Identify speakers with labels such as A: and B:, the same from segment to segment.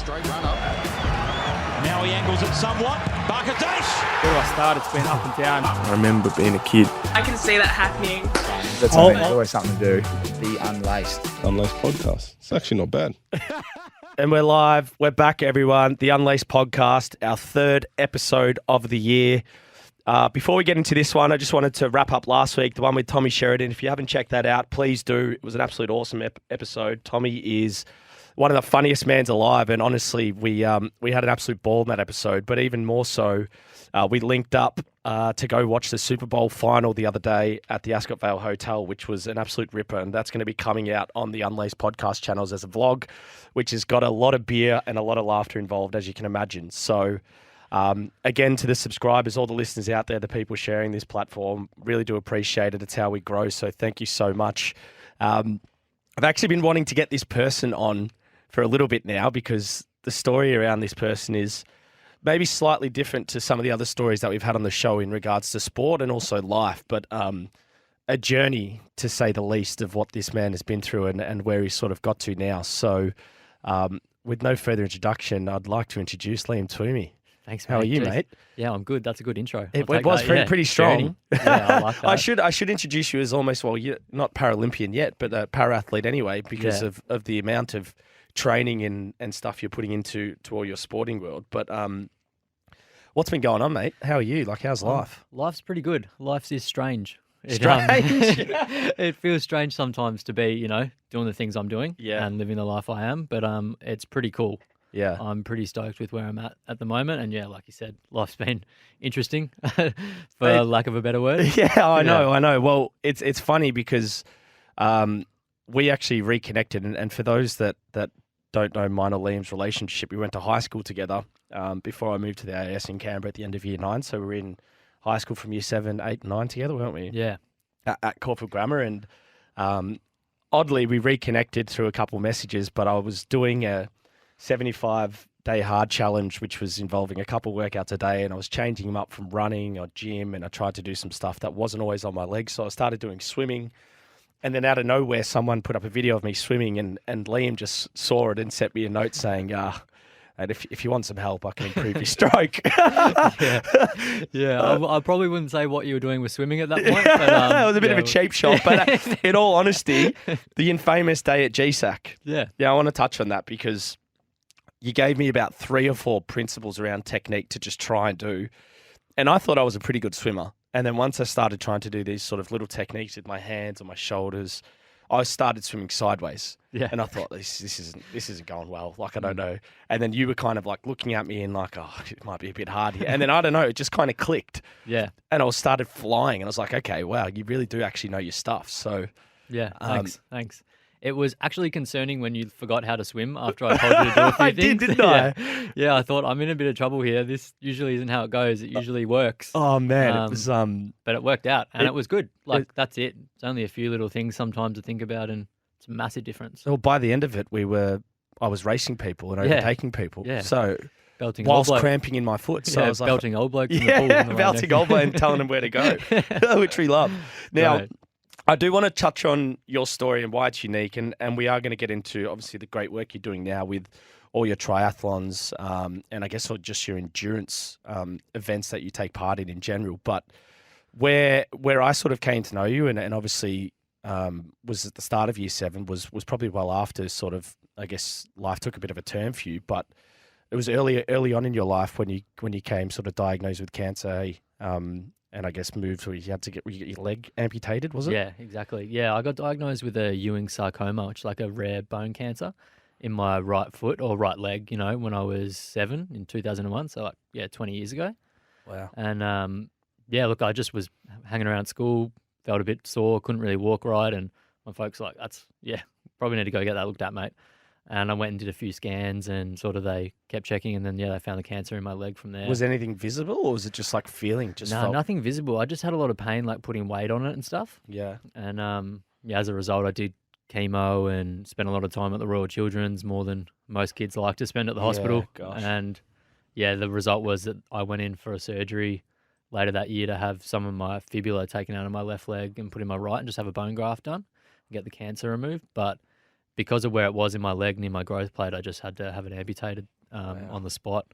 A: Straight run up.
B: Now he angles it somewhat. Barkadash.
C: Where do I start? It's been up and down.
D: I remember being a kid.
E: I can see that happening.
C: That's something, there's always something to do.
A: The Unlaced.
D: Unlaced podcast. It's actually not bad.
F: And we're live. We're back, everyone. The Unlaced podcast, our third episode of the year. Before we get into this one, I just wanted to wrap up last week, the one with Tommy Sheridan. If you haven't checked that out, please do. It was an absolute awesome episode. Tommy is one of the funniest mans alive, and honestly, we had an absolute ball in that episode. But even more so, we linked up to go watch the Super Bowl final the other day at the Ascot Vale Hotel, which was an absolute ripper, and that's going to be coming out on the Unlaced podcast channels as a vlog, which has got a lot of beer and a lot of laughter involved, as you can imagine. So, again, to the subscribers, all the listeners out there, the people sharing this platform, really do appreciate it. It's how we grow, so thank you so much. I've actually been wanting to get this person on for a little bit now because the story around this person is maybe slightly different to some of the other stories that we've had on the show in regards to sport and also life, but a journey, to say the least, of what this man has been through and where he's sort of got to now. So with no further introduction, I'd like to introduce Liam Twomey.
G: Thanks, mate.
F: How are you, mate?
G: Yeah, I'm good. That's a good intro.
F: It was pretty strong.
G: Yeah, I like that.
F: I should introduce you as almost, well, you're not Paralympian yet, but a para-athlete anyway, because of the amount of training and stuff you're putting into all your sporting world. But what's been going on, mate? How are you? Like, how's life?
G: Life's pretty good. Life is strange. It feels strange sometimes to be, doing the things I'm doing and living the life I am, but it's pretty cool.
F: Yeah.
G: I'm pretty stoked with where I'm at the moment. And yeah, like you said, life's been interesting, for lack of a better word.
F: Yeah, I know. Well, it's funny because we actually reconnected. And for those that don't know mine or Liam's relationship, we went to high school together before I moved to the AIS in Canberra at the end of year 9. So we were in high school from year 7, 8, 9 together, weren't we?
G: Yeah.
F: At Corporate Grammar. And oddly, we reconnected through a couple of messages, but I was doing a 75-day hard challenge, which was involving a couple of workouts a day, and I was changing them up from running or gym, and I tried to do some stuff that wasn't always on my legs. So I started doing swimming, and then out of nowhere, someone put up a video of me swimming, and Liam just saw it and sent me a note saying, and if you want some help, I can improve your stroke.
G: I probably wouldn't say what you were doing with swimming at that point. But,
F: it was a bit of a cheap shot, but in all honesty, the infamous day at GSAC. Yeah, I want to touch on that because you gave me about 3 or 4 principles around technique to just try and do. And I thought I was a pretty good swimmer. And then once I started trying to do these sort of little techniques with my hands or my shoulders, I started swimming sideways. Yeah. And I thought, this isn't going well. Like, I don't know. And then you were kind of like looking at me and like, oh, it might be a bit hard here. And then I don't know, it just kind of clicked. Yeah. And I started flying and I was like, okay, wow, you really do actually know your stuff. So
G: yeah, thanks. It was actually concerning when you forgot how to swim after I told you to do a few
F: I
G: things.
F: didn't I?
G: Yeah, I thought I'm in a bit of trouble here. This usually isn't how it goes. It usually works.
F: Oh man, it was
G: but it worked out and it was good. Like that's it. It's only a few little things sometimes to think about and it's a massive difference.
F: Well, by the end of it, I was racing people and overtaking people. Yeah. So
G: belting
F: whilst cramping in my foot. So I was like,
G: belting old blokes in the pool.
F: Belting old blokes and telling them where to go, which we love. Now. Right. I do want to touch on your story and why it's unique, and we are going to get into, obviously, the great work you're doing now with all your triathlons and I guess just your endurance events that you take part in general. But where I sort of came to know you and obviously was at the start of year 7 was probably well after sort of, I guess, life took a bit of a turn for you. But it was early on in your life when you came sort of diagnosed with cancer, and I guess moved where you had to get your leg amputated, was it?
G: Yeah, exactly. Yeah, I got diagnosed with a Ewing sarcoma, which is like a rare bone cancer in my right foot or right leg, when I was 7 in 2001. So 20 years ago. Wow. And look, I just was hanging around school, felt a bit sore, couldn't really walk right. And my folks were like, probably need to go get that looked at, mate. And I went and did a few scans and sort of they kept checking and then, they found the cancer in my leg from there.
F: Was anything visible or was it just like feeling?
G: No, nothing visible. I just had a lot of pain, like putting weight on it and stuff.
F: Yeah.
G: And as a result, I did chemo and spent a lot of time at the Royal Children's, more than most kids like to spend at the hospital.
F: Gosh.
G: And the result was that I went in for a surgery later that year to have some of my fibula taken out of my left leg and put in my right and just have a bone graft done and get the cancer removed. But because of where it was in my leg near my growth plate, I just had to have it amputated on the spot,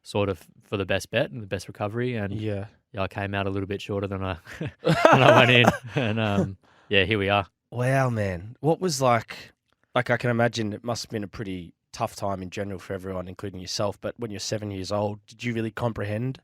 G: sort of for the best bet and the best recovery. And
F: Yeah.
G: I came out a little bit shorter than I when I went in, and here we are.
F: Wow, man. What was like I can imagine it must have been a pretty tough time in general for everyone, including yourself. But when you're 7 years old, did you really comprehend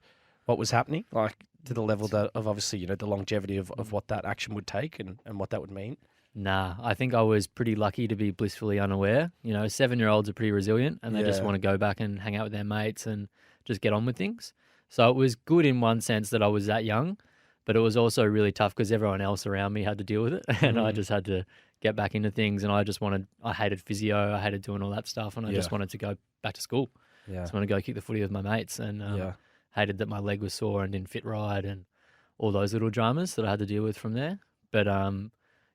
F: what was happening? Like to the level of obviously, the longevity of what that action would take and what that would mean?
G: Nah, I think I was pretty lucky to be blissfully unaware. 7-year-olds are pretty resilient and they just want to go back and hang out with their mates and just get on with things. So it was good in one sense that I was that young, but it was also really tough because everyone else around me had to deal with it and I just had to get back into things, and I hated physio, I hated doing all that stuff, and I just wanted to go back to school.
F: Yeah.
G: Just wanted to go kick the footy with my mates, and hated that my leg was sore and didn't fit right and all those little dramas that I had to deal with from there. But I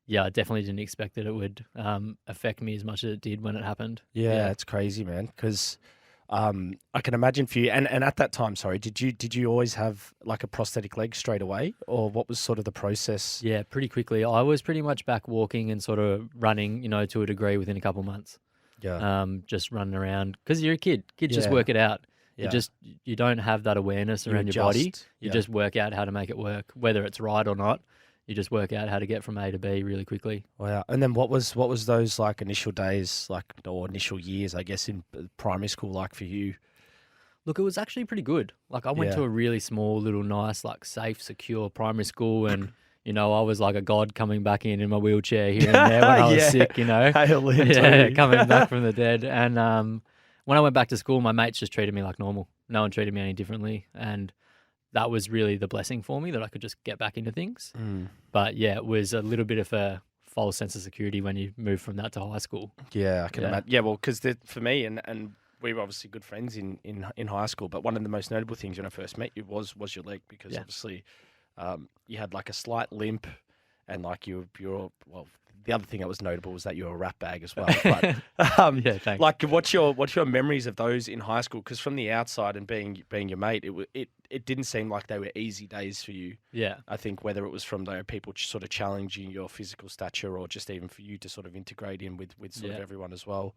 G: definitely didn't expect that it would affect me as much as it did when it happened.
F: Yeah, it's crazy, man. Because I can imagine for you, and at that time, sorry, did you always have like a prosthetic leg straight away, or what was sort of the process?
G: Yeah, pretty quickly. I was pretty much back walking and sort of running, to a degree within a couple of months.
F: Yeah.
G: Just running around because you're a kid. Kids just work it out.
F: Yeah.
G: You don't have that awareness around your body. You just work out how to make it work, whether it's right or not. You just work out how to get from A to B really quickly.
F: Wow. And then what was those like initial days or initial years, I guess, in primary school like for you?
G: Look, it was actually pretty good. Like I went to a really small, little, nice, like safe, secure primary school, and I was like a god coming back in my wheelchair here and there when I was sick.
F: Hail into
G: coming back from the dead. And when I went back to school, my mates just treated me like normal. No one treated me any differently, and that was really the blessing for me that I could just get back into things. But it was a little bit of a false sense of security when you move from that to high school.
F: Yeah, I can imagine. Yeah, well, because for me, and we were obviously good friends in high school, but one of the most notable things when I first met you was your leg, because obviously you had like a slight limp, and like you're the other thing that was notable was that you were a rat bag as well. But
G: thanks.
F: like, what's your memories of those in high school? Because from the outside and being your mate, it didn't seem like they were easy days for you.
G: Yeah,
F: I think whether it was from people sort of challenging your physical stature, or just even for you to sort of integrate in with sort of everyone as well.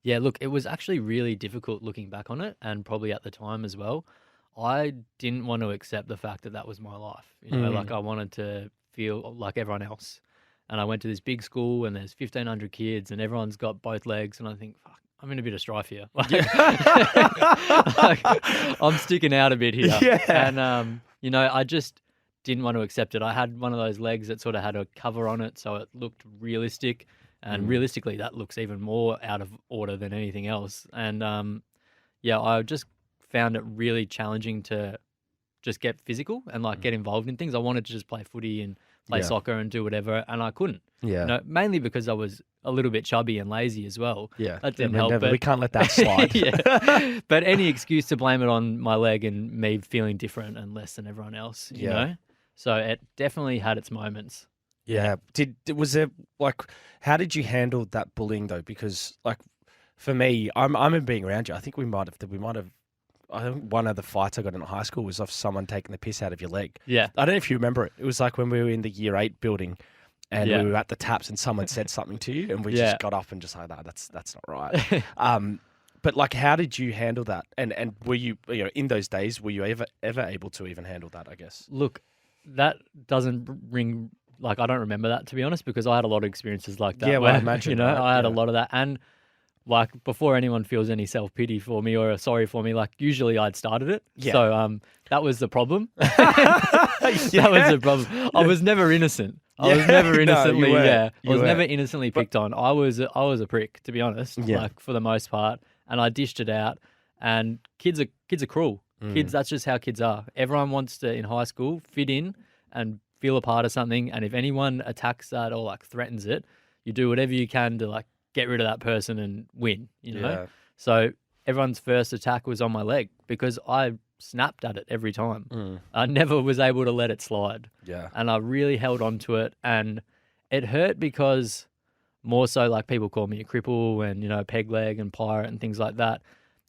G: Yeah, look, it was actually really difficult looking back on it, and probably at the time as well. I didn't want to accept the fact that was my life. Like I wanted to feel like everyone else. And I went to this big school and there's 1,500 kids and everyone's got both legs. And I think, fuck, I'm in a bit of strife here. Like, I'm sticking out a bit here.
F: Yeah.
G: And, I just didn't want to accept it. I had one of those legs that sort of had a cover on it, so it looked realistic. And realistically, that looks even more out of order than anything else. And, I just found it really challenging to just get physical and like get involved in things. I wanted to just play footy and play soccer and do whatever, and I couldn't.
F: Yeah.
G: Mainly because I was a little bit chubby and lazy as well.
F: Yeah.
G: That didn't help.
F: We can't let that slide.
G: But any excuse to blame it on my leg and me feeling different and less than everyone else, you know? So it definitely had its moments.
F: Yeah. Was there like, how did you handle that bullying though? Because like for me, I'm being around you. I think we might have. I think one of the fights I got in high school was off someone taking the piss out of your leg.
G: Yeah.
F: I don't know if you remember it. It was like when we were in the year 8 building and we were at the taps and someone said something to you and we just got up and just like, that's not right. But like, how did you handle that? And were you in those days, were you ever able to even handle that, I guess?
G: Look, that doesn't ring, like, I don't remember that, to be honest, because I had a lot of experiences like that.
F: Yeah, well, I imagine.
G: I had a lot of that. And like, before anyone feels any self-pity for me or sorry for me, like, usually I'd started it.
F: Yeah.
G: So that was the problem. That was the problem. I was never innocent. I was never innocently, I was never innocently picked on. I was a prick, to be honest, like, for the most part. And I dished it out. And kids are cruel. Kids, that's just how kids are. Everyone wants to, in high school, fit in and feel a part of something. And if anyone attacks that or, like, threatens it, you do whatever you can to, like, get rid of that person and win,
F: Yeah.
G: So everyone's first attack was on my leg because I snapped at it every time. I never was able to let it slide.
F: Yeah.
G: And I really held on to it, and it hurt because more so, like, people call me a cripple and, peg leg and pirate and things like that.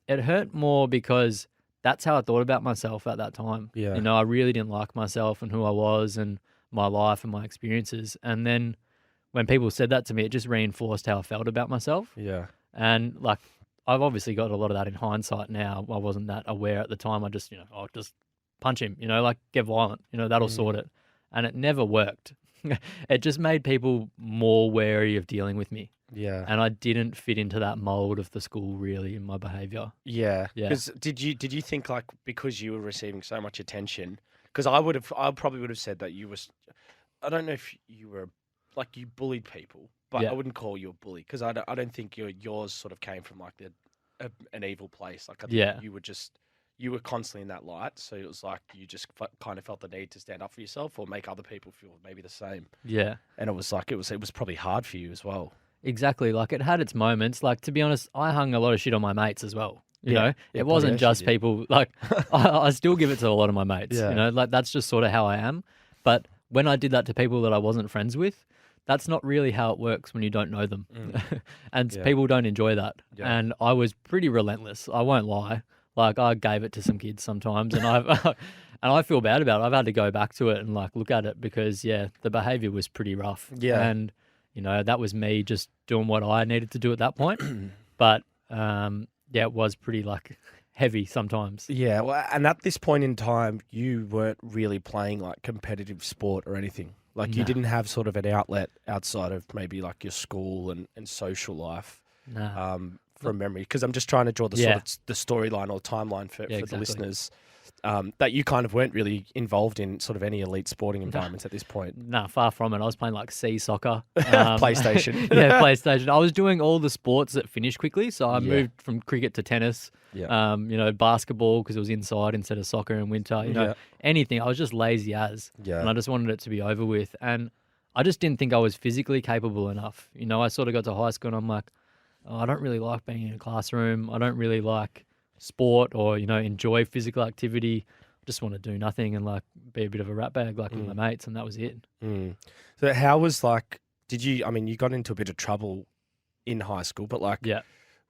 G: It hurt more because that's how I thought about myself at that time.
F: Yeah.
G: I really didn't like myself and who I was and my life and my experiences. And then when people said that to me, it just reinforced how I felt about myself.
F: Yeah.
G: And like, I've obviously got a lot of that in hindsight now. I wasn't that aware at the time. I just, I'll just punch him, like get violent, that'll sort it. And it never worked. It just made people more wary of dealing with me.
F: Yeah.
G: And I didn't fit into that mold of the school really in my behaviour.
F: Yeah.
G: Yeah.
F: Because did you think like because you were receiving so much attention? Because I probably would have said that you was. I don't know if you were like you bullied people, but
G: Yeah.
F: I wouldn't call you a bully because I don't think yours sort of came from like an evil place. Like I think you were constantly in that light, so it was like you just kind of felt the need to stand up for yourself or make other people feel maybe the same.
G: Yeah.
F: And it was like it was probably hard for you as well.
G: Exactly. Like it had its moments. Like to be honest, I hung a lot of shit on my mates as well. You know,
F: Yeah,
G: it wasn't
F: yes,
G: just
F: you did.
G: people. Like I still give it to a lot of my mates.
F: Yeah.
G: Like that's just sort of how I am. But when I did that to people that I wasn't friends with, that's not really how it works when you don't know them, and people don't enjoy that.
F: Yeah.
G: And I was pretty relentless. I won't lie. Like I gave it to some kids sometimes, and I feel bad about it. I've had to go back to it and like look at it because the behavior was pretty rough.
F: Yeah.
G: And that was me just doing what I needed to do at that point. But it was pretty like heavy sometimes.
F: Yeah, well, and at this point in time, you weren't really playing like competitive sport or anything. Like you
G: No.
F: didn't have sort of an outlet outside of maybe like your school and social life.
G: Nah.
F: From memory, because I'm just trying to draw the sort of the storyline or timeline for the
G: exactly.
F: listeners. That you kind of weren't really involved in sort of any elite sporting environments at this point.
G: Nah, far from it. I was playing like C soccer.
F: PlayStation.
G: Yeah, PlayStation. I was doing all the sports that finished quickly. So I moved from cricket to tennis, basketball because it was inside instead of soccer in winter, anything. I was just lazy as.
F: Yeah.
G: And I just wanted it to be over with. And I just didn't think I was physically capable enough. I sort of got to high school and I'm like, I don't really like being in a classroom. I don't really like sport or, enjoy physical activity. I just want to do nothing and like be a bit of a ratbag like with my mates, and that was it.
F: So how was like, you got into a bit of trouble in high school, but like,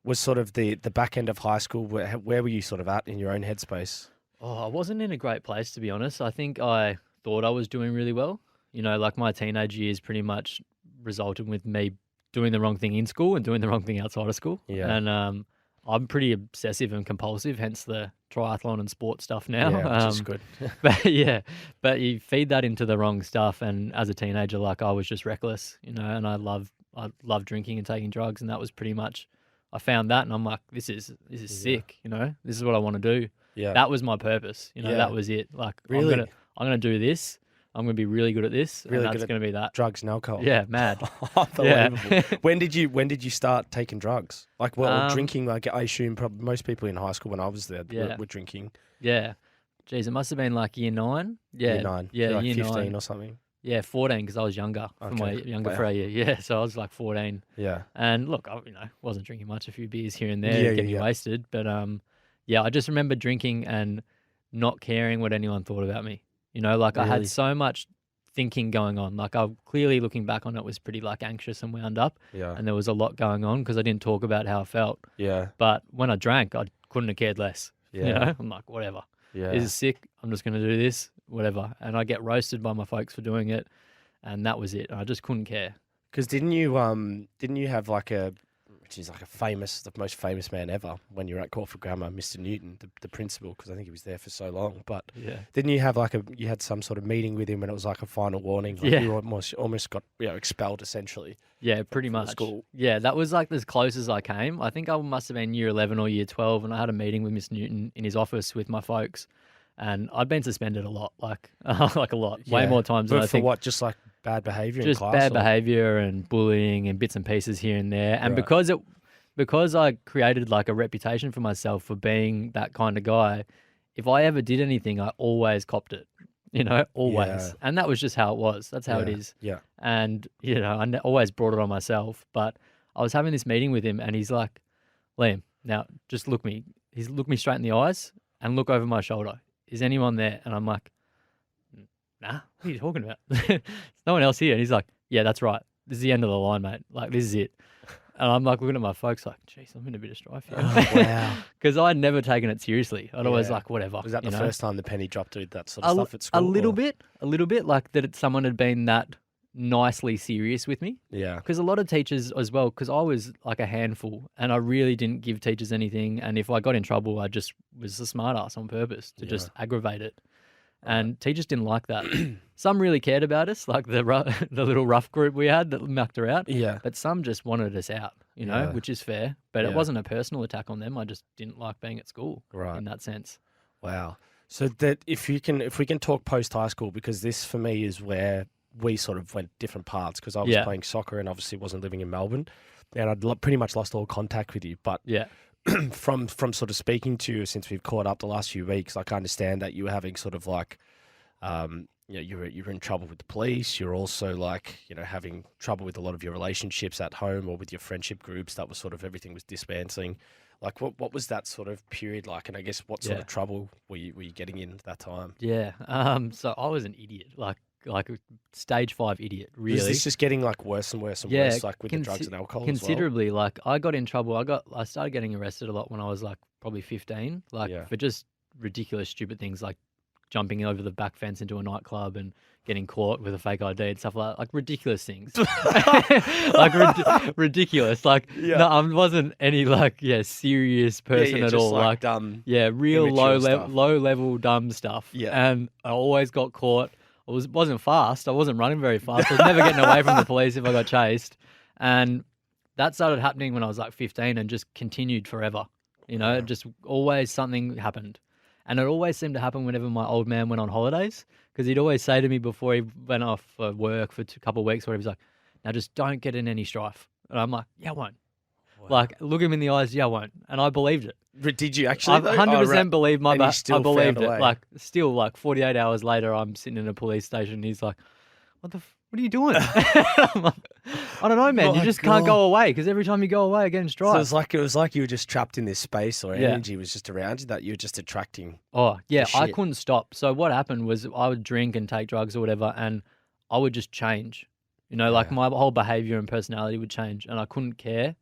F: was sort of the back end of high school, where were you sort of at in your own headspace?
G: Oh, I wasn't in a great place, to be honest. I think I thought I was doing really well. Like my teenage years pretty much resulted with me doing the wrong thing in school and doing the wrong thing outside of school.
F: Yeah.
G: And I'm pretty obsessive and compulsive, hence the triathlon and sport stuff now.
F: Yeah, which is good.
G: but you feed that into the wrong stuff. And as a teenager, like I was just reckless, and I love drinking and taking drugs. And that was pretty much, I found that and I'm like, this is sick, this is what I want to do.
F: Yeah.
G: That was my purpose. That was it. Like,
F: Really?
G: I'm going to do this. I'm going to be really good at this.
F: Really
G: and
F: good
G: that's
F: at
G: going to be that.
F: Drugs and alcohol.
G: Yeah, mad.
F: Unbelievable.
G: Yeah.
F: When did you start taking drugs? Like, drinking, like I assume probably most people in high school when I was there were drinking.
G: Yeah. Jeez, it must have been like year 9. Yeah.
F: Year 9.
G: Yeah,
F: like
G: year
F: 15
G: 9.
F: or something.
G: Yeah, 14 because I was younger for my younger for a year. Yeah, so I was like 14.
F: Yeah.
G: And look, I wasn't drinking much, a few beers here and there, getting me wasted. But I just remember drinking and not caring what anyone thought about me. Like I had so much thinking going on. Like I clearly looking back on it was pretty like anxious and wound up.
F: Yeah.
G: And there was a lot going on because I didn't talk about how I felt.
F: Yeah.
G: But when I drank, I couldn't have cared less.
F: Yeah.
G: I'm like, whatever.
F: Yeah.
G: This is sick. I'm just going to do this, whatever. And I get roasted by my folks for doing it. And that was it. I just couldn't care.
F: Because didn't you have like which is like the most famous man ever when you were at Corford Grammar, Mr. Newton, the principal, because I think he was there for so long. But didn't you have you had some sort of meeting with him when it was like a final warning? Like you almost got expelled essentially.
G: Yeah, pretty much.
F: School.
G: Yeah, that was like as close as I came. I think I must have been year 11 or year 12, and I had a meeting with Mr. Newton in his office with my folks. And I'd been suspended a lot, like a lot, way more times than I
F: for
G: think.
F: what? Just like bad behaviour in
G: Just
F: class?
G: bad behaviour and bullying and bits and pieces here and there. And because I created like a reputation for myself for being that kind of guy, if I ever did anything, I always copped it, always.
F: Yeah.
G: And that was just how it was. That's how it is.
F: Yeah.
G: And, I always brought it on myself. But I was having this meeting with him and he's like, Liam, now just look me. He's looked me straight in the eyes and look over my shoulder. Is anyone there? And I'm like, nah, what are you talking about? There's no one else here. And he's like, yeah, that's right. This is the end of the line, mate. Like, this is it. And I'm like looking at my folks like, geez, I'm in a bit of strife here.
F: Oh, wow.
G: Because I'd never taken it seriously. I'd always like, whatever.
F: Was that the first time the penny dropped with that sort of stuff at school?
G: A little bit. Like that someone had been that nicely serious with me.
F: Yeah.
G: Because a lot of teachers as well, because I was like a handful and I really didn't give teachers anything. And if I got in trouble, I just was a smart ass on purpose to just aggravate it. And teachers didn't like that. Some really cared about us, like the little rough group we had that mucked her out.
F: Yeah.
G: But some just wanted us out, you know,
F: Yeah.
G: which is fair. But it
F: Yeah.
G: wasn't a personal attack on them. I just didn't like being at school
F: Right.
G: in that sense.
F: Wow. So that if we can talk post high school, because this for me is where we sort of went different paths, because I was playing soccer and obviously wasn't living in Melbourne, and I'd pretty much lost all contact with you. But
G: Yeah.
F: from sort of speaking to you since we've caught up the last few weeks, like I understand that you were having sort of like, you were in trouble with the police. You're also like, having trouble with a lot of your relationships at home or with your friendship groups. That was sort of everything was dismantling. Like what was that sort of period like? And I guess what sort of trouble were you getting in that time?
G: Yeah. So I was an idiot, like a stage 5 idiot, really.
F: Is this just getting like worse and worse and worse, like with the drugs and alcohol
G: considerably. Like I got in trouble. I started getting arrested a lot when I was like probably 15, like for just ridiculous, stupid things like jumping over the back fence into a nightclub and getting caught with a fake ID and stuff like ridiculous things. Like ridiculous. Like no, I wasn't any like serious person at all. Like
F: dumb,
G: real low level dumb stuff.
F: Yeah.
G: And I always got caught. I wasn't fast. I wasn't running very fast. I was never getting away from the police if I got chased. And that started happening when I was like 15 and just continued forever. Just always something happened. And it always seemed to happen whenever my old man went on holidays, because he'd always say to me before he went off for work for a couple of weeks, where he was like, now just don't get in any strife. And I'm like, yeah, I won't. Wow. Like, look him in the eyes, yeah, I won't. And I believed it.
F: But did you actually?
G: I 100% believed my
F: back.
G: I believed it. Like, still, like 48 hours later, I'm sitting in a police station. He's like, what are you doing? I'm like, I don't know, man. You just can't go away, because every time you go away, I get in strife.
F: So it was like you were just trapped in this space, or energy was just around you that you were just attracting.
G: Oh, yeah. I couldn't stop. So what happened was I would drink and take drugs or whatever, and I would just change. Like my whole behavior and personality would change, and I couldn't care.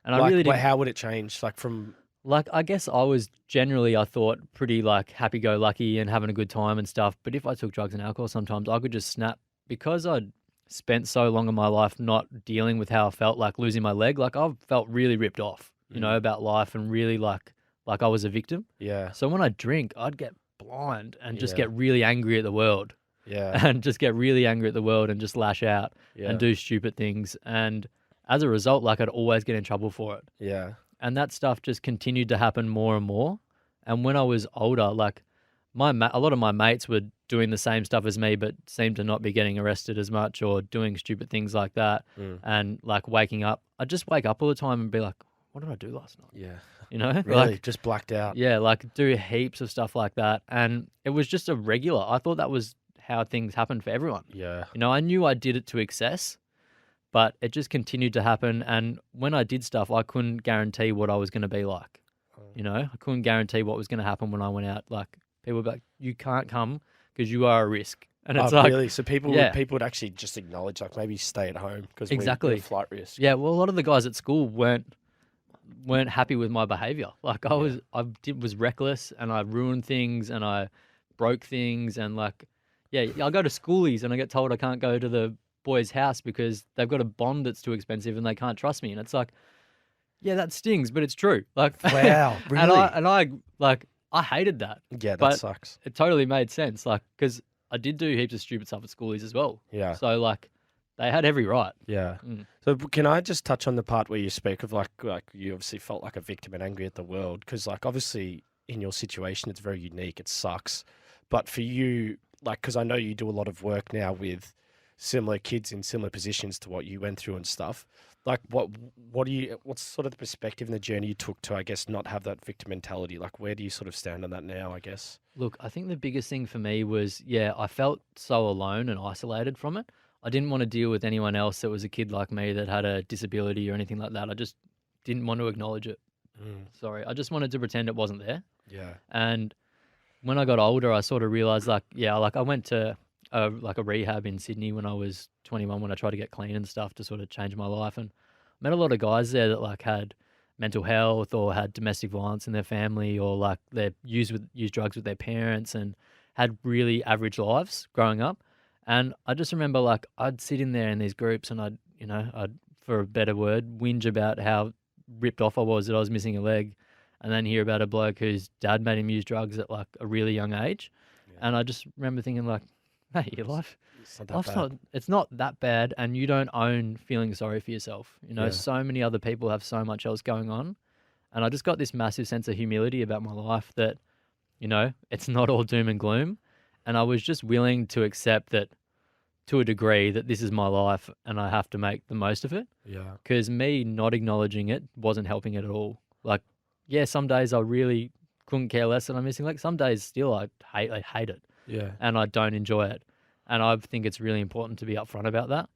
G: And I really didn't.
F: How would it change? Like from.
G: Like, I guess I was generally, I thought, pretty like happy-go-lucky and having a good time and stuff. But if I took drugs and alcohol, sometimes I could just snap. Because I'd spent so long in my life not dealing with how I felt, like losing my leg, like I felt really ripped off, about life, and really like I was a victim.
F: Yeah.
G: So when I drink, I'd get blind and just get really angry at the world.
F: Yeah.
G: And just get really angry at the world and just lash out and do stupid things. And as a result, like I'd always get in trouble for it.
F: Yeah.
G: And that stuff just continued to happen more and more. And when I was older, like a lot of my mates were doing the same stuff as me, but seemed to not be getting arrested as much or doing stupid things like that. And like waking up, I'd just wake up all the time and be like, what did I do last night?
F: Yeah. Really?
G: Like,
F: just blacked out.
G: Yeah, like do heaps of stuff like that. And it was just a regular. I thought that was how things happened for everyone.
F: Yeah.
G: I knew I did it to excess, but it just continued to happen. And when I did stuff, I couldn't guarantee what I was going to be like. I couldn't guarantee what was going to happen when I went out. Like, people would be like, you can't come because you are a risk. And it's like,
F: really? So people would actually just acknowledge, like, maybe stay at home because we're flight risk.
G: Yeah, well, a lot of the guys at school weren't happy with my behavior. Like, I was reckless, and I ruined things, and I broke things, and like, I go to schoolies and I get told I can't go to the boy's house because they've got a bond that's too expensive and they can't trust me. And it's like, yeah, that stings, but it's true. Like,
F: wow, really?
G: I hated that.
F: Yeah, that sucks.
G: It totally made sense. Like, because I did do heaps of stupid stuff at schoolies as well.
F: Yeah.
G: So like, they had every right.
F: Yeah. So can I just touch on the part where you speak of like you obviously felt like a victim and angry at the world? Because like obviously in your situation it's very unique. It sucks, but for you, like, because I know you do a lot of work now with similar kids in similar positions to what you went through and stuff. Like, what's sort of the perspective and the journey you took to, I guess, not have that victim mentality? Like, where do you sort of stand on that now, I guess?
G: Look, I think the biggest thing for me was, I felt so alone and isolated from it. I didn't want to deal with anyone else that was a kid like me that had a disability or anything like that. I just didn't want to acknowledge it. Sorry. I just wanted to pretend it wasn't there.
F: Yeah.
G: And when I got older, I sort of realized, like I went to a rehab in Sydney when I was 21, when I tried to get clean and stuff to sort of change my life, and met a lot of guys there that like had mental health or had domestic violence in their family, or like they used drugs with their parents and had really average lives growing up. And I just remember like I'd sit in there in these groups and I'd, for a better word, whinge about how ripped off I was that I was missing a leg, and then hear about a bloke whose dad made him use drugs at like a really young age. Yeah. And I just remember thinking like, mate, your life's it's not that bad, and you don't own feeling sorry for yourself. You know, so many other people have so much else going on. And I just got this massive sense of humility about my life that, you know, it's not all doom and gloom. And I was just willing to accept that, to a degree, that this is my life and I have to make the most of it.
F: Yeah.
G: Because me not acknowledging it wasn't helping it at all. Like, yeah, some days I really couldn't care less that I'm missing. Like, some days still I hate it.
F: Yeah.
G: And I don't enjoy it. And I think it's really important to be upfront about that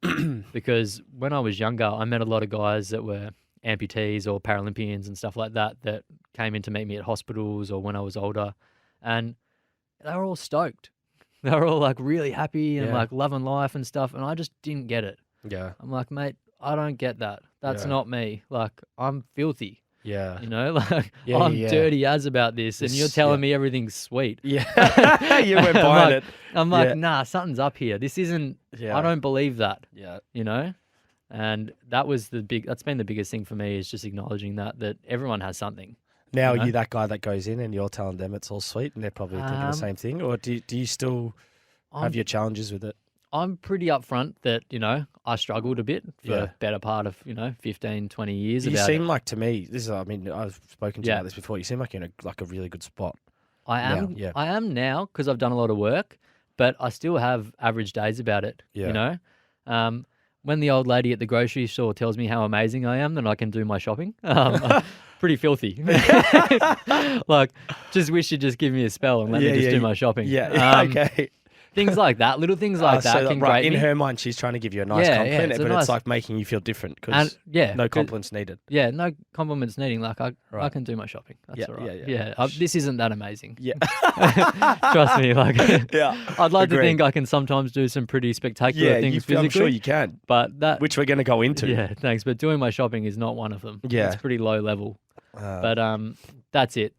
G: because when I was younger, I met a lot of guys that were amputees or Paralympians and stuff like that that came in to meet me at hospitals or when I was older. And they were all stoked. They were all like really happy and like loving life and stuff. And I just didn't get it.
F: Yeah.
G: I'm like, mate, I don't get that. That's not me. Like, I'm filthy.
F: Yeah.
G: You know, like I'm dirty as about this and you're telling me everything's sweet.
F: Yeah. You went buying it.
G: I'm like, nah, something's up here. This isn't, I don't believe that.
F: Yeah.
G: You know? And that's been the biggest thing for me, is just acknowledging that everyone has something.
F: Now, are you that guy that goes in and you're telling them it's all sweet and they're probably thinking the same thing? Or do you still have your challenges with it?
G: I'm pretty upfront that, you know, I struggled a bit for the better part of, 15, 20 years
F: you
G: about it.
F: You seem like, to me, I've spoken to you about this before, you seem like you're in a really good spot.
G: I am now because I've done a lot of work, but I still have average days about it, you know? When the old lady at the grocery store tells me how amazing I am, then I can do my shopping. I'm pretty filthy. Like, just wish you'd just give me a spell and let me just do my shopping.
F: Okay.
G: Things like that, little things like that can grate
F: in
G: me.
F: her mind, she's trying to give you a nice compliment, but it's like making you feel different because no compliments needed.
G: Yeah, no compliments needing. Like, I can do my shopping. That's all right. Yeah. This isn't that amazing.
F: Yeah.
G: Trust me. Like, I'd like to
F: Agreed.
G: think I can sometimes do some pretty spectacular things physically.
F: I'm sure you can.
G: But
F: which we're going to go into.
G: Yeah, thanks. But doing my shopping is not one of them.
F: Yeah.
G: It's pretty low level. But that's it.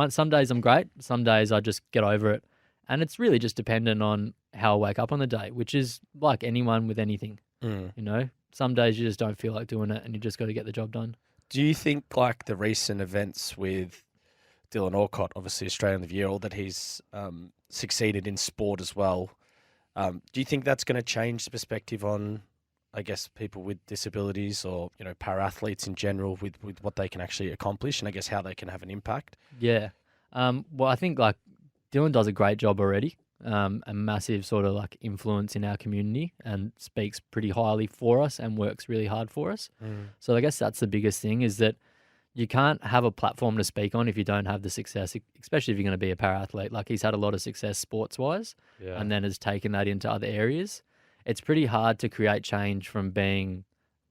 G: Some days I'm great. Some days I just get over it. And it's really just dependent on how I wake up on the day, which is like anyone with anything. You know, some days you just don't feel like doing it and you just got to get the job done.
F: Do you think like the recent events with Dylan Alcott, obviously Australian of the Year, or that he's succeeded in sport as well, do you think that's going to change the perspective on, I guess, people with disabilities or, para-athletes in general with what they can actually accomplish and I guess how they can have an impact?
G: Yeah. Well, I think like Dylan does a great job already, a massive sort of like influence in our community and speaks pretty highly for us and works really hard for us. So I guess that's the biggest thing, is that you can't have a platform to speak on if you don't have the success, especially if you're going to be a para-athlete. Like, he's had a lot of success sports-wise and then has taken that into other areas. It's pretty hard to create change from being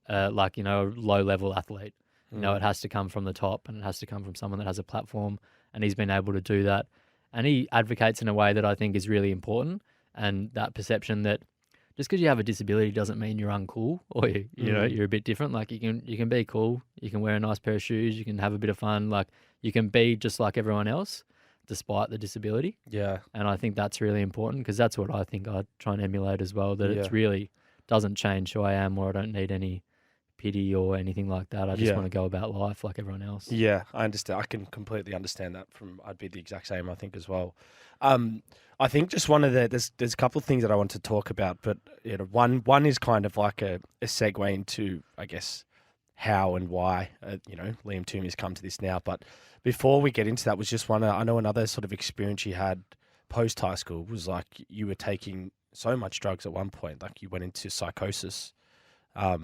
G: a low-level athlete. You know, it has to come from the top and it has to come from someone that has a platform, and he's been able to do that. And he advocates in a way that I think is really important, and that perception that just because you have a disability doesn't mean you're uncool or you're a bit different. Like, you can be cool, you can wear a nice pair of shoes, you can have a bit of fun, like you can be just like everyone else despite the disability.
F: Yeah.
G: And I think that's really important, because that's what I think I try and emulate as well, that it really doesn't change who I am, or I don't need any pity or anything like that. I just want to go about life like everyone else. Yeah,
F: I understand. I can completely understand that. I'd be the exact same, I think, as well. I think just one of there's a couple of things that I want to talk about, but one is kind of like a segue into, I guess, how and why Liam Twomey's come to this now. But before we get into that, was just I know another sort of experience you had post high school was like you were taking so much drugs at one point, like you went into psychosis. How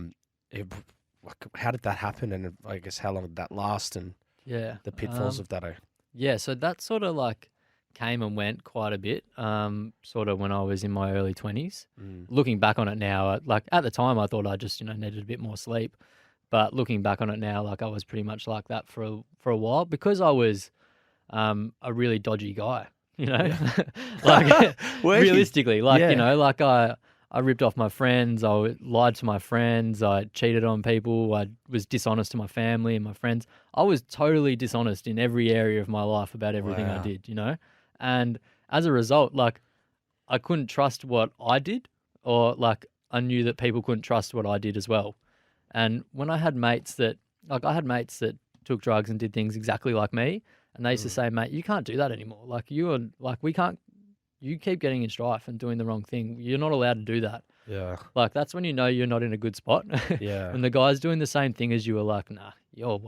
F: did that happen, and I guess how long did that last, and the pitfalls of that?
G: So that sort of like came and went quite a bit, sort of when I was in my early 20s. Looking back on it now, like at the time I thought I just needed a bit more sleep, but looking back on it now, like I was pretty much like that for a while, because I was a really dodgy guy, like realistically, like like I ripped off my friends, I lied to my friends, I cheated on people, I was dishonest to my family and my friends. I was totally dishonest in every area of my life about everything I did, And as a result, like, I couldn't trust what I did, or like I knew that people couldn't trust what I did as well. And when I had mates that took drugs and did things exactly like me, and they used to say, mate, you can't do that anymore. Like we can't, you keep getting in strife and doing the wrong thing. You're not allowed to do that.
F: Yeah.
G: Like that's when you know you're not in a good spot.
F: Yeah.
G: When the guy's doing the same thing as you, are like, nah, you're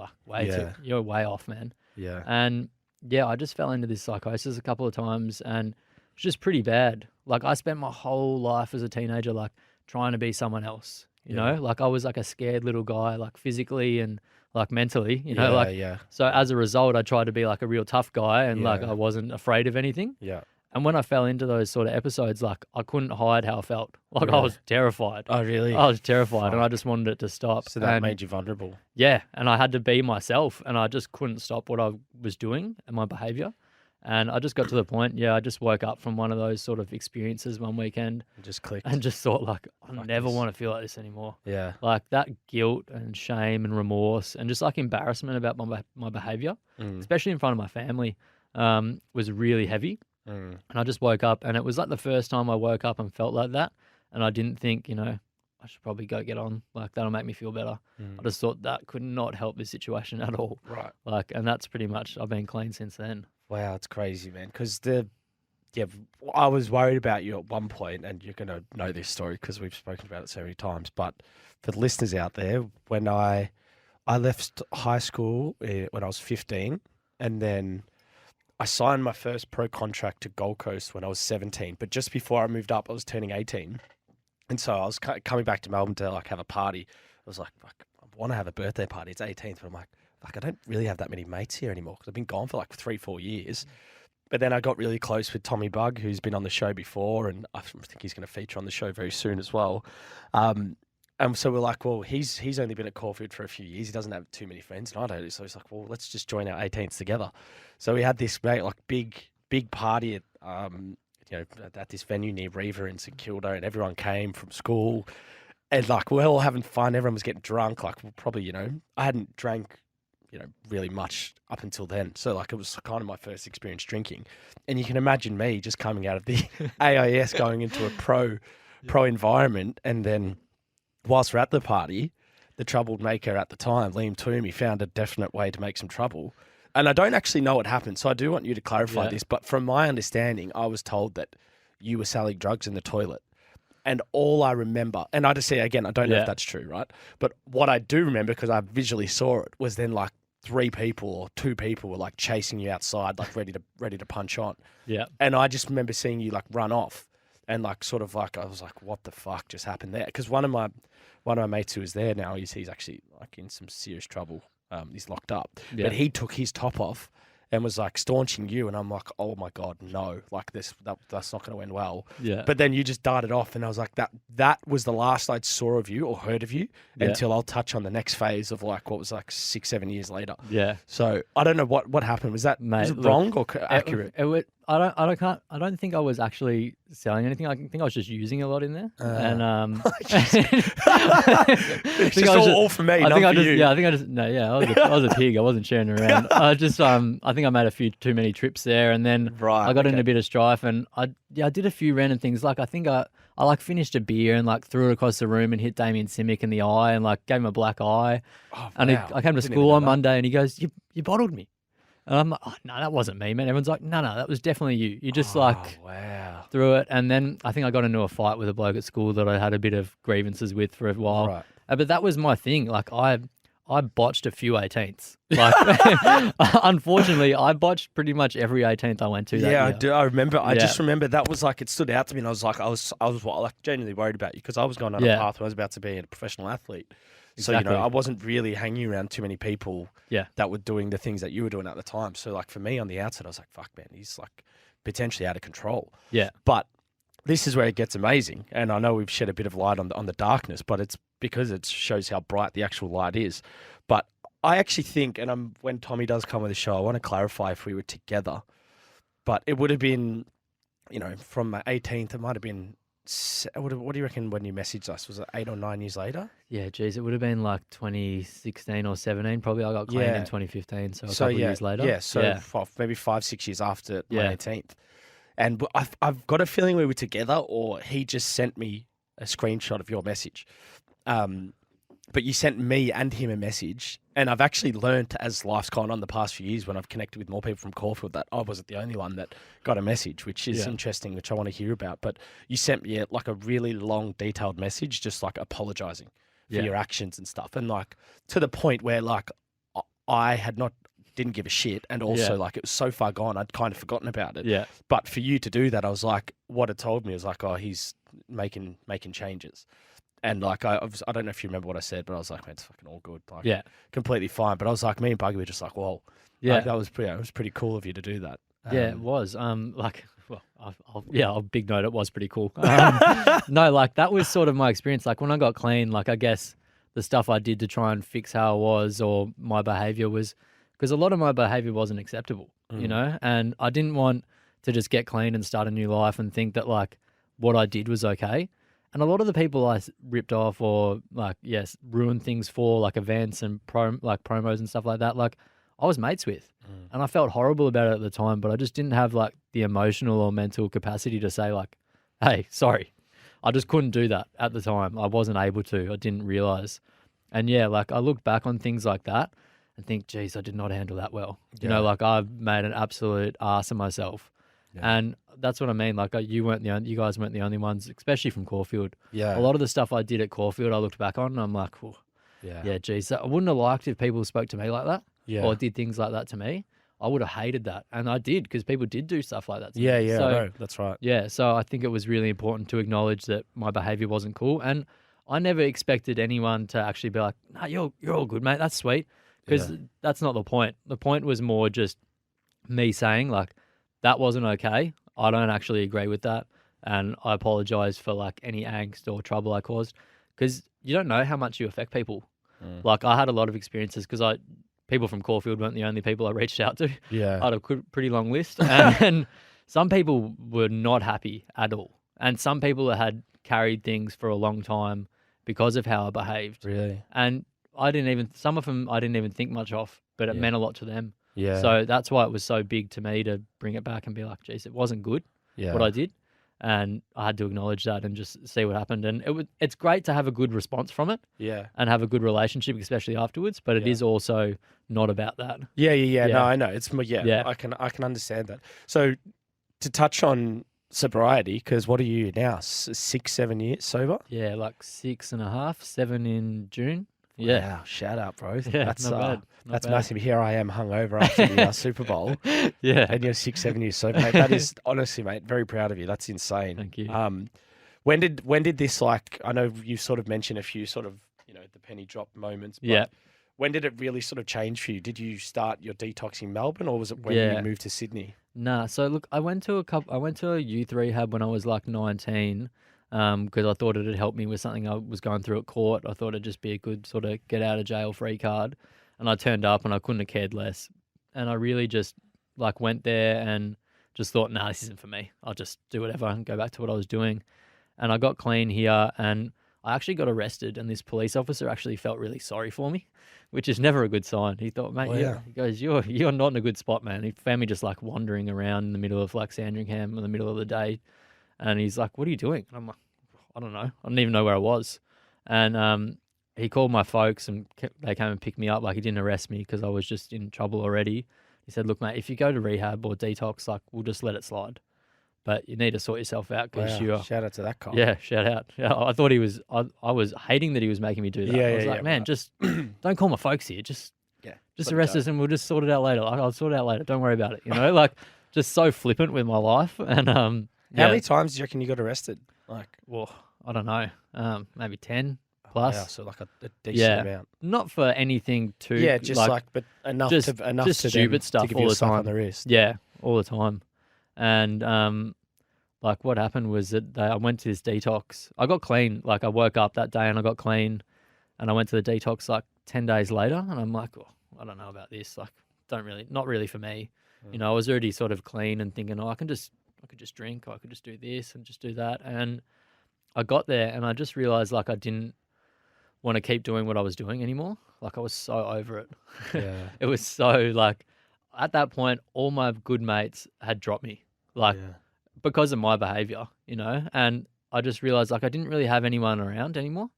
G: you're way off, man.
F: Yeah.
G: And yeah, I just fell into this psychosis a couple of times, and it's just pretty bad. Like I spent my whole life as a teenager, like trying to be someone else, you know, like I was like a scared little guy, like physically and like mentally, you know, so as a result, I tried to be like a real tough guy, and like I wasn't afraid of anything.
F: Yeah.
G: And when I fell into those sort of episodes, like I couldn't hide how I felt. Like I was terrified.
F: Oh, really?
G: I was terrified, and I just wanted it to stop.
F: So that made you vulnerable.
G: Yeah, and I had to be myself, and I just couldn't stop what I was doing and my behavior. And I just got to the point, I just woke up from one of those sort of experiences one weekend.
F: Just clicked.
G: And just thought, like, I never want to feel like this anymore.
F: Yeah.
G: Like that guilt and shame and remorse and just like embarrassment about my behavior, especially in front of my family, was really heavy. And I just woke up, and it was like the first time I woke up and felt like that. And I didn't think, I should probably go get on. Like, that'll make me feel better. I just thought that could not help this situation at all.
F: Right.
G: Like, and that's pretty much, I've been clean since then.
F: Wow, it's crazy, man. Because I was worried about you at one point, and you're going to know this story because we've spoken about it so many times. But for the listeners out there, when I left high school when I was 15, and then I signed my first pro contract to Gold Coast when I was 17. But just before I moved up, I was turning 18. And so I was coming back to Melbourne to like have a party. I was like, I want to have a birthday party. It's 18th. But I'm like, I don't really have that many mates here anymore because I've been gone for like 3-4 years. But then I got really close with Twomey Bug, who's been on the show before, and I think he's going to feature on the show very soon as well. And so we're like, well, he's only been at Caulfield for a few years. He doesn't have too many friends, and I don't. So he's like, well, let's just join our 18s together. So we had this big party at this venue near Reeva in St Kilda, and everyone came from school, and like we're all having fun. Everyone was getting drunk. Like probably, I hadn't drank, really much up until then. So like it was kind of my first experience drinking, and you can imagine me just coming out of the AIS going into a pro environment, and then whilst we're at the party, the troubled maker at the time, Liam Twomey, found a definite way to make some trouble. And I don't actually know what happened, so I do want you to clarify this. But from my understanding, I was told that you were selling drugs in the toilet. And all I remember, and I just say again, I don't know if that's true, right? But what I do remember, because I visually saw it, was then like 3 people or 2 people were like chasing you outside, like ready to punch on. Yeah. And I just remember seeing you like run off, and like sort of like I was like, what the fuck just happened there? Because one of my mates who is there now, he's actually like in some serious trouble. He's locked up, but he took his top off and was like staunching you, and I'm like, oh my God, no, like that's not going to end well. Yeah. But then you just darted off, and I was like, that was the last I saw of you or heard of you until I'll touch on the next phase of like what was like 6-7 years later. Yeah. So I don't know what happened. Was that wrong or accurate?
G: I don't think I was actually selling anything. I think I was just using a lot in there.
F: It's just all for me, not for you.
G: Yeah, I was a pig. I wasn't sharing around. I think I made a few too many trips there, and then I got in a bit of strife, and I did a few random things. Like I think I like finished a beer and like threw it across the room and hit Damien Simic in the eye and like gave him a black eye. Oh, and I came to school on Monday, and he goes, "You bottled me." And I'm like, oh, no, that wasn't me, man. Everyone's like, no, that was definitely you. You just threw it. And then I think I got into a fight with a bloke at school that I had a bit of grievances with for a while. Right. But that was my thing. Like I botched a few 18ths. Like, unfortunately, I botched pretty much every 18th I went to. That year.
F: I do. I remember. I just remember that was like, it stood out to me, and I was like, I was like genuinely worried about you because I was going on a path where I was about to be a professional athlete. Exactly. So, I wasn't really hanging around too many people that were doing the things that you were doing at the time. So, like, for me on the outside, I was like, fuck, man, he's, like, potentially out of control. Yeah. But this is where it gets amazing. And I know we've shed a bit of light on the darkness, but it's because it shows how bright the actual light is. But I actually think, and when Tommy does come on the show, I want to clarify if we were together. But it would have been, from my 18th, it might have been... What do you reckon when you messaged us? Was it 8 or 9 years later?
G: Yeah, geez, it would have been like 2016 or 17. Probably I got clean in 2015, so a couple of years later.
F: Yeah, so maybe 5-6 years after my 18th. And I've got a feeling we were together, or he just sent me a screenshot of your message. But you sent me and him a message, and I've actually learned as life's gone on the past few years when I've connected with more people from Caulfield that I wasn't the only one that got a message, which is interesting, which I want to hear about. But you sent me like a really long, detailed message, just like apologizing for your actions and stuff. And like to the point where like I didn't give a shit. And also like it was so far gone, I'd kind of forgotten about it.
G: Yeah.
F: But for you to do that, I was like, what it told me was like, oh, he's making changes. And like, I don't know if you remember what I said, but I was like, man, it's fucking all good. Like, completely fine. But I was like, me and Buggy were just like, whoa.
G: Yeah.
F: Like, that was it was pretty cool of you to do that.
G: Yeah, it was. Big note, it was pretty cool. No, like that was sort of my experience. Like when I got clean, like I guess the stuff I did to try and fix how I was or my behavior was, because a lot of my behavior wasn't acceptable, you know, and I didn't want to just get clean and start a new life and think that like what I did was okay. And a lot of the people I ripped off or like, ruined things for, like events and promos and stuff like that, like I was mates with. And I felt horrible about it at the time, but I just didn't have like the emotional or mental capacity to say like, hey, sorry. I just couldn't do that at the time. I wasn't able to. I didn't realize. And like I look back on things like that and think, geez, I did not handle that well. You know, like I've made an absolute ass of myself. And that's what I mean. Like you guys weren't the only ones, especially from Caulfield. Yeah. A lot of the stuff I did at Caulfield, I looked back on and I'm like, oh, geez, I wouldn't have liked if people spoke to me like that or did things like that to me. I would have hated that. And I did, because people did do stuff like that to me.
F: Yeah,
G: so,
F: I know. That's right.
G: Yeah, so I think it was really important to acknowledge that my behavior wasn't cool. And I never expected anyone to actually be like, nah, you're all good, mate. That's sweet. Because that's not the point. The point was more just me saying like, that wasn't okay. I don't actually agree with that. And I apologize for like any angst or trouble I caused, because you don't know how much you affect people. Like I had a lot of experiences because people from Caulfield weren't the only people I reached out to. Yeah. I had a pretty long list. And some people were not happy at all. And some people had carried things for a long time because of how I behaved. Really? And some of them I didn't even think much of, but it meant a lot to them. Yeah. So that's why it was so big to me to bring it back and be like, geez, it wasn't good what I did. And I had to acknowledge that and just see what happened. And it's great to have a good response from it. Yeah. And have a good relationship, especially afterwards. But it is also not about that. Yeah.
F: No, I know. It's I can understand that. So to touch on sobriety, because what are you now? 6-7 years sober?
G: Yeah, like 6.5, 7 in June.
F: Yeah. Wow, shout out, bro.
G: Yeah, that's not bad.
F: That's massive. Here I am hungover after the Super Bowl.
G: Yeah.
F: And you're 6-7 years sober, mate. That is, honestly, mate, very proud of you. That's insane.
G: Thank you.
F: When did this, like, I know you sort of mentioned a few sort of, the penny drop moments. But when did it really sort of change for you? Did you start your detox in Melbourne, or was it when you moved to Sydney?
G: Nah. So look, I went to a youth rehab when I was like 19. Because I thought it'd help me with something I was going through at court. I thought it'd just be a good sort of get out of jail free card. And I turned up and I couldn't have cared less. And I really just like went there and just thought, nah, this isn't for me. I'll just do whatever and go back to what I was doing. And I got clean here and I actually got arrested, and this police officer actually felt really sorry for me, which is never a good sign. He thought, mate, he goes, you're not in a good spot, man. He found me just like wandering around in the middle of like Sandringham in the middle of the day. And he's like, what are you doing? And I'm like, I don't know. I didn't even know where I was. And he called my folks and they came and picked me up. Like, he didn't arrest me because I was just in trouble already. He said, look, mate, if you go to rehab or detox, like, we'll just let it slide. But you need to sort yourself out because you're...
F: Shout out to that cop.
G: Yeah, shout out. Yeah, I thought he was... I was hating that he was making me do that. I was like, man, just don't call my folks here. Just arrest us and we'll just sort it out later. Like, I'll sort it out later. Don't worry about it. Like, just so flippant with my life. And
F: how many times do you reckon you got arrested? Like,
G: well, I don't know. Maybe 10 plus.
F: Wow, so like a decent amount.
G: Not for anything too.
F: Yeah, just but enough
G: just
F: to
G: stupid stuff
F: to give
G: all
F: you
G: the
F: a slap
G: time.
F: on the wrist.
G: Yeah, all the time. And like what happened was that I went to this detox. I got clean. Like I woke up that day and I got clean, and I went to the detox like 10 days later, and I'm like, oh, I don't know about this. Like, not really for me. I was already sort of clean and thinking, I could just drink, or I could just do this and just do that. And I got there and I just realized like I didn't want to keep doing what I was doing anymore. Like I was so over it. Yeah. It was so like, at that point, all my good mates had dropped me. Like because of my behavior, you know, and I just realized like I didn't really have anyone around anymore.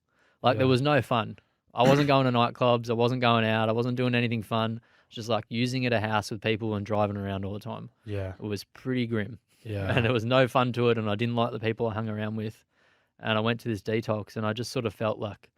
G: Like there was no fun. I wasn't going to nightclubs. I wasn't going out. I wasn't doing anything fun. Just like using at a house with people and driving around all the time.
F: Yeah.
G: It was pretty grim.
F: Yeah.
G: And there was no fun to it, and I didn't like the people I hung around with. And I went to this detox, and I just sort of felt like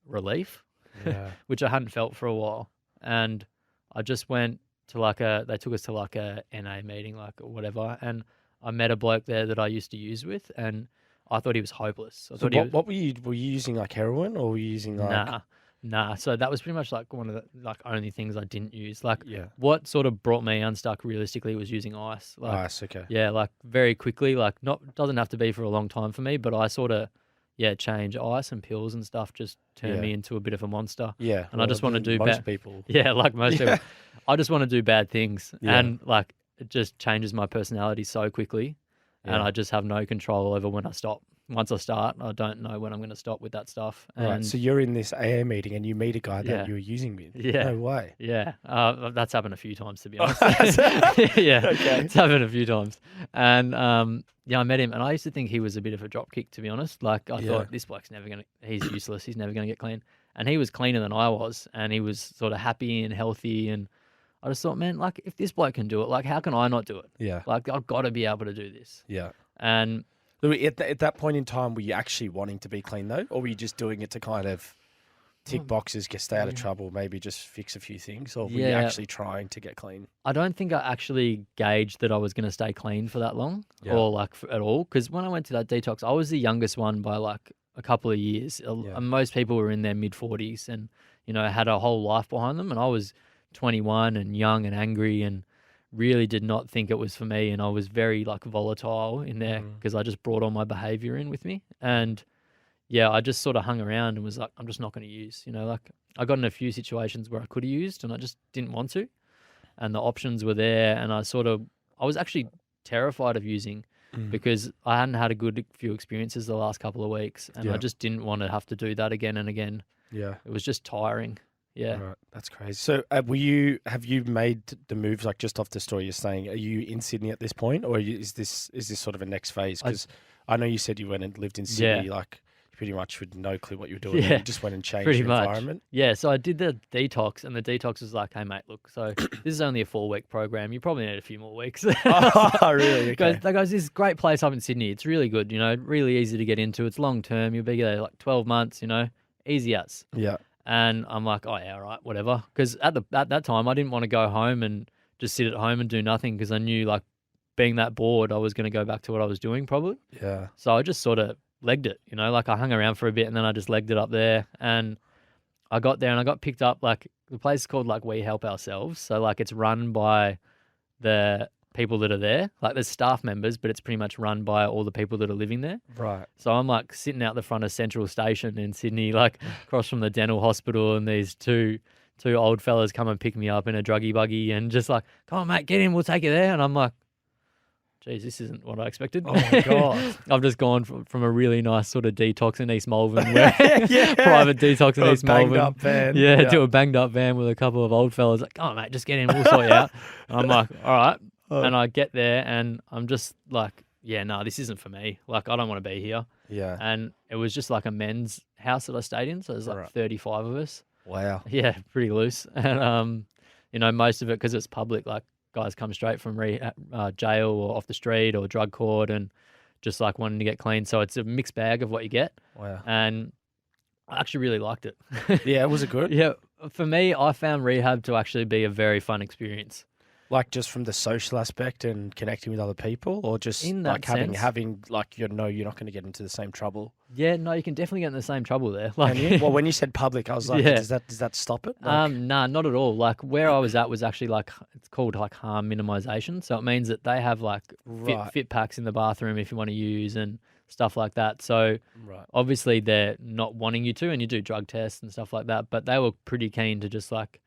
G: relief,
F: Yeah.
G: which I hadn't felt for a while. And I just went to they took us to like a NA meeting, like or whatever, and I met a bloke there that I used to use with, and I thought he was hopeless. I
F: So
G: thought he was,
F: what were you using, like heroin, or were you using like?
G: Nah. So that was pretty much like one of the like only things I didn't use. Like
F: Yeah.
G: what sort of brought me unstuck realistically was using ice. Like,
F: Ice, okay.
G: yeah, like very quickly. Like doesn't have to be for a long time for me, but I sort of change ice and pills and stuff just turn me into a bit of a monster.
F: Yeah.
G: And I just want to do
F: most people.
G: Yeah, like most
F: Yeah.
G: people. I just want to do bad things,
F: Yeah.
G: and like it just changes my personality so quickly, and
F: Yeah.
G: I just have no control over when I stop. Once I start, I don't know when I'm going to stop with that stuff. And
F: Right. So you're in this AA meeting and you meet a guy that
G: Yeah.
F: you were using with.
G: Yeah.
F: No way.
G: yeah, that's happened a few times to be honest.
F: Okay.
G: Yeah, it's happened a few times, and I met him, and I used to think he was a bit of a dropkick, to be honest. Like I thought this bloke's never gonna, he's useless, he's never gonna get clean, and he was cleaner than I was, and he was sort of happy and healthy, and I just thought, man, like if this bloke can do it, like how can I not do it?
F: Yeah.
G: Like I've got to be able to do this.
F: Yeah.
G: And
F: Louis, at that point in time, were you actually wanting to be clean though, or were you just doing it to kind of tick boxes, stay out of trouble, maybe just fix a few things, or were you actually trying to get clean?
G: I don't think I actually gauged that I was going to stay clean for that long or like at all. Because when I went to that detox, I was the youngest one by like a couple of years. Most people were in their mid-40s and, you know, had a whole life behind them. And I was 21 and young and angry and really did not think it was for me. And I was very like volatile in there because I just brought all my behavior in with me. And yeah, I just sort of hung around and was like, I'm just not going to use, you know, like I got in a few situations where I could have used and I just didn't want to. And the options were there. And I was actually terrified of using because I hadn't had a good few experiences the last couple of weeks. And I just didn't want to have to do that again and again. Yeah. It was just tiring. Yeah.
F: Right. That's crazy. So have you made the moves, like just off the story you're saying, are you in Sydney at this point, or is this sort of a next phase? Because I know you said you went and lived in Sydney, like pretty much with no clue what you were doing.
G: Yeah.
F: You just went and changed
G: pretty
F: your
G: much.
F: environment.
G: Yeah. So I did the detox and the detox was like, hey mate, look, so this is only a 4-week program. You probably need a few more weeks.
F: Oh, really? Okay.
G: That goes, this great place up in Sydney. It's really good, you know, really easy to get into. It's long term. You'll be there like 12 months, you know, easy as.
F: Yeah.
G: And I'm like, oh yeah, all right, whatever. Because at that time, I didn't want to go home and just sit at home and do nothing because I knew like being that bored, I was going to go back to what I was doing probably.
F: Yeah.
G: So I just sort of legged it, you know, like I hung around for a bit and then I just legged it up there. And I got there and I got picked up, like the place is called like We Help Ourselves. So like it's run by the people that are there. Like there's staff members, but it's pretty much run by all the people that are living there.
F: Right.
G: So I'm like sitting out the front of Central Station in Sydney, like across from the dental hospital, and these two old fellas come and pick me up in a druggy buggy and just like, come on mate, get in, we'll take you there. And I'm like, geez, this isn't what I expected.
F: Oh my God.
G: I've just gone from a really nice sort of detox in East Melbourne, private detox in East Melbourne.
F: Banged up van.
G: Yeah, to a banged up van with a couple of old fellas. Like, come on mate, just get in, we'll sort you out. And I'm like, all right. And I get there and I'm just like, yeah, no, this isn't for me. Like, I don't want to be here.
F: Yeah.
G: And it was just like a men's house that I stayed in. So there's like 35 of us.
F: Wow.
G: Yeah, pretty loose. And, you know, most of it, because it's public, like guys come straight from jail or off the street or drug court and just like wanting to get clean. So it's a mixed bag of what you get.
F: Wow.
G: And I actually really liked it.
F: Yeah, was it good?
G: Yeah. For me, I found rehab to actually be a very fun experience.
F: Like just from the social aspect and connecting with other people, or just
G: In that
F: like having like you're not going to get into the same trouble.
G: Yeah, no, you can definitely get in the same trouble there. Like,
F: Well, when you said public, I was like,
G: Yeah.
F: does that stop it? Like,
G: nah, not at all. Like where I was at was actually like, it's called like harm minimization. So it means that they have like
F: Right.
G: fit packs in the bathroom if you want to use and stuff like that. So
F: right.
G: obviously they're not wanting you to, and you do drug tests and stuff like that. But they were pretty keen to just like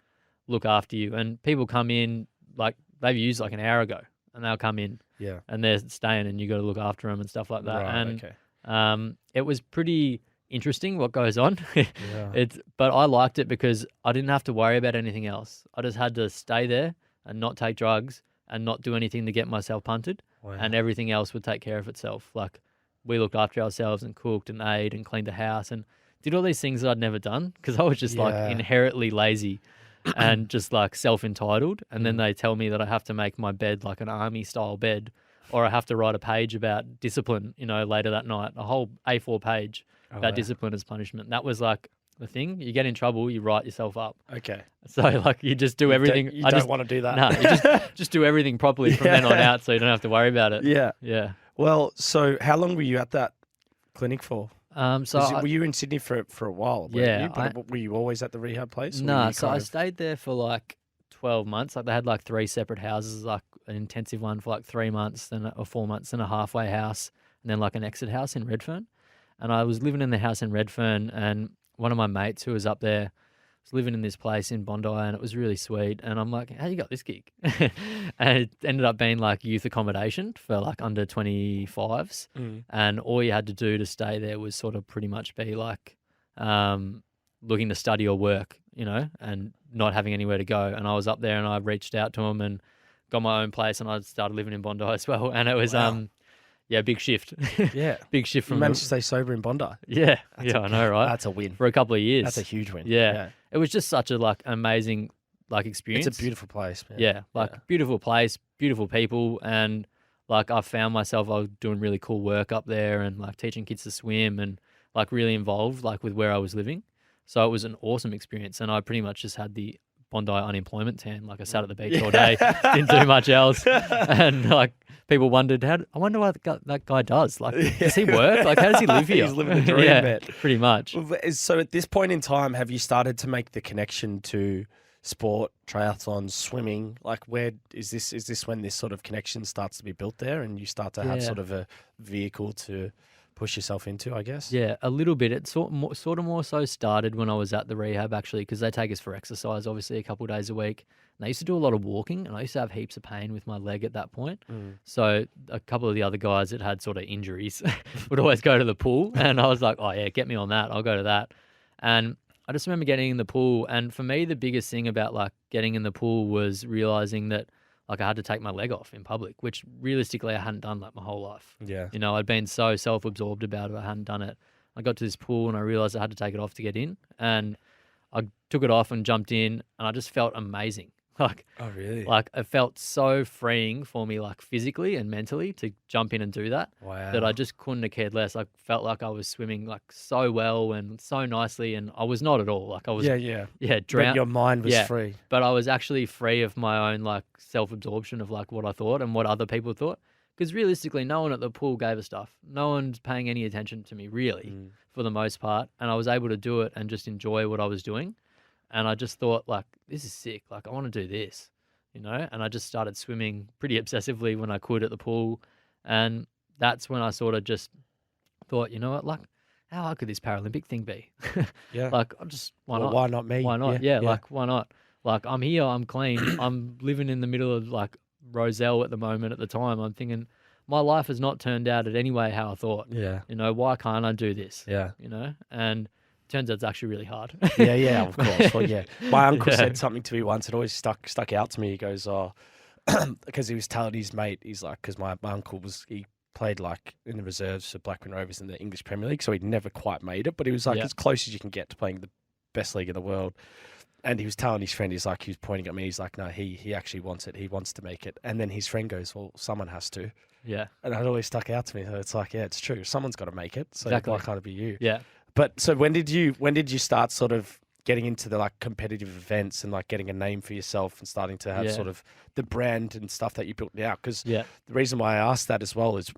G: look after you. And people come in, like they've used like an hour ago, and they'll come in
F: Yeah.
G: and they're staying, and you got to look after them and stuff like that.
F: Right,
G: And
F: okay.
G: it was pretty interesting what goes on.
F: Yeah.
G: But I liked it because I didn't have to worry about anything else. I just had to stay there and not take drugs and not do anything to get myself punted. and everything else would take care of itself. Like we looked after ourselves and cooked and ate and cleaned the house and did all these things that I'd never done because I was just like inherently lazy and just like self-entitled. And then they tell me that I have to make my bed like an army style bed, or I have to write a page about discipline, later that night, a whole A4 page about discipline as punishment. That was like the thing. You get in trouble, you write yourself up.
F: Okay.
G: So like you just do everything.
F: You don't want to do that.
G: No, you just do everything properly from then on out, so you don't have to worry about it.
F: Yeah.
G: Yeah.
F: Well, so how long were you at that clinic for? Were you in Sydney for a while?
G: Yeah.
F: Were you always at the rehab place?
G: No, so I stayed there for like 12 months. Like they had like 3 separate houses, like an intensive one for like 3 months, then or 4 months, and a halfway house, and then like an exit house in Redfern. And I was living in the house in Redfern, and one of my mates who was up there was living in this place in Bondi, and it was really sweet. And I'm like, how you got this gig? And it ended up being like youth accommodation for like under 25s. And all you had to do to stay there was sort of pretty much be like looking to study or work, and not having anywhere to go. And I was up there and I reached out to them and got my own place, and I started living in Bondi as well. And it was, big shift.
F: Yeah.
G: Big shift from...
F: You managed to stay sober in Bondi.
G: Yeah. I know, right?
F: That's a win.
G: For a couple of years.
F: That's a huge win.
G: Yeah. It was just such a like amazing like experience.
F: It's a beautiful place, man.
G: Yeah. Beautiful place, beautiful people. And like I found myself, I was doing really cool work up there and like teaching kids to swim and like really involved like with where I was living. So it was an awesome experience. And I pretty much just had the Bondi unemployment tan. Like I sat at the beach all day, didn't do much else. And like people wondered, I wonder what that guy does. Like, does he work? Like, how does he live here?
F: He's living the dream, man.
G: Pretty much.
F: So at this point in time, have you started to make the connection to sport, triathlons, swimming? Like where is this when this sort of connection starts to be built there and you start to have sort of a vehicle to push yourself into, I guess?
G: Yeah, a little bit. It sort of more so started when I was at the rehab, actually, because they take us for exercise, obviously, a couple of days a week. And I used to do a lot of walking, and I used to have heaps of pain with my leg at that point. So a couple of the other guys that had sort of injuries would always go to the pool, and I was like, oh, yeah, get me on that. I'll go to that. And I just remember getting in the pool, and for me, the biggest thing about, like, getting in the pool was realizing that like I had to take my leg off in public, which realistically I hadn't done like my whole life.
F: Yeah.
G: I'd been so self-absorbed about it. I hadn't done it. I got to this pool and I realized I had to take it off to get in, and I took it off and jumped in, and I just felt amazing. Like,
F: oh really?
G: Like it felt so freeing for me, like physically and mentally, to jump in and do that.
F: Wow.
G: That I just couldn't have cared less. I felt like I was swimming like so well and so nicely, and I was not at all. Like I was,
F: yeah,
G: drowned.
F: But your mind was free.
G: But I was actually free of my own like self-absorption of like what I thought and what other people thought. Because realistically, no one at the pool gave a stuff. No one's paying any attention to me really, for the most part. And I was able to do it and just enjoy what I was doing. And I just thought, like, this is sick. Like, I want to do this, And I just started swimming pretty obsessively when I could at the pool. And that's when I sort of just thought, you know what, like, how hard could this Paralympic thing be?
F: Yeah.
G: Like, why not?
F: Why not me?
G: Why not? Yeah, like, why not? Like, I'm here, I'm clean. I'm living in the middle of, like, Roselle at the moment at the time. I'm thinking, my life has not turned out in any way how I thought.
F: Yeah.
G: Why can't I do this?
F: Yeah.
G: And turns out it's actually really hard.
F: Yeah, of course. Well, yeah. My uncle said something to me once. It always stuck out to me. He goes, because he was telling his mate, he's like, because my uncle he played like in the reserves for Blackburn Rovers in the English Premier League, so he'd never quite made it, but he was like as close as you can get to playing the best league in the world. And he was telling his friend, he was pointing at me, he's like, no, he actually wants it. He wants to make it. And then his friend goes, well, someone has to.
G: Yeah.
F: And it always stuck out to me. So it's like, yeah, it's true. Someone's got to make it. So why can't it be you?
G: Yeah.
F: But so when did you start sort of getting into the like competitive events and like getting a name for yourself and starting to have sort of the brand and stuff that you built now? Because the reason why I asked that as well is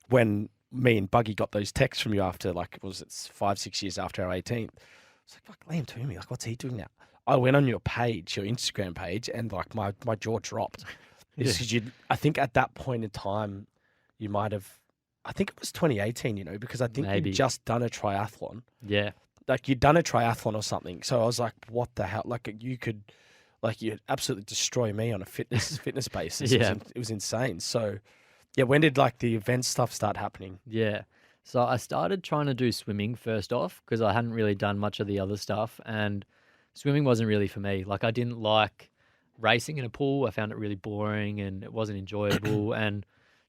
F: when me and Buggy got those texts from you after like, was it 5-6 years after our 18th? It's like, fuck, Liam Twomey, like what's he doing now? I went on your page, your Instagram page, and like my jaw dropped. Because I think at that point in time, you might have, I think it was 2018, because I think you'd just done a triathlon.
G: Yeah.
F: Like you'd done a triathlon or something. So I was like, what the hell? Like you'd absolutely destroy me on a fitness basis. It was insane. So yeah, when did like the event stuff start happening?
G: Yeah. So I started trying to do swimming first off because I hadn't really done much of the other stuff, and swimming wasn't really for me. Like I didn't like racing in a pool. I found it really boring and it wasn't enjoyable. And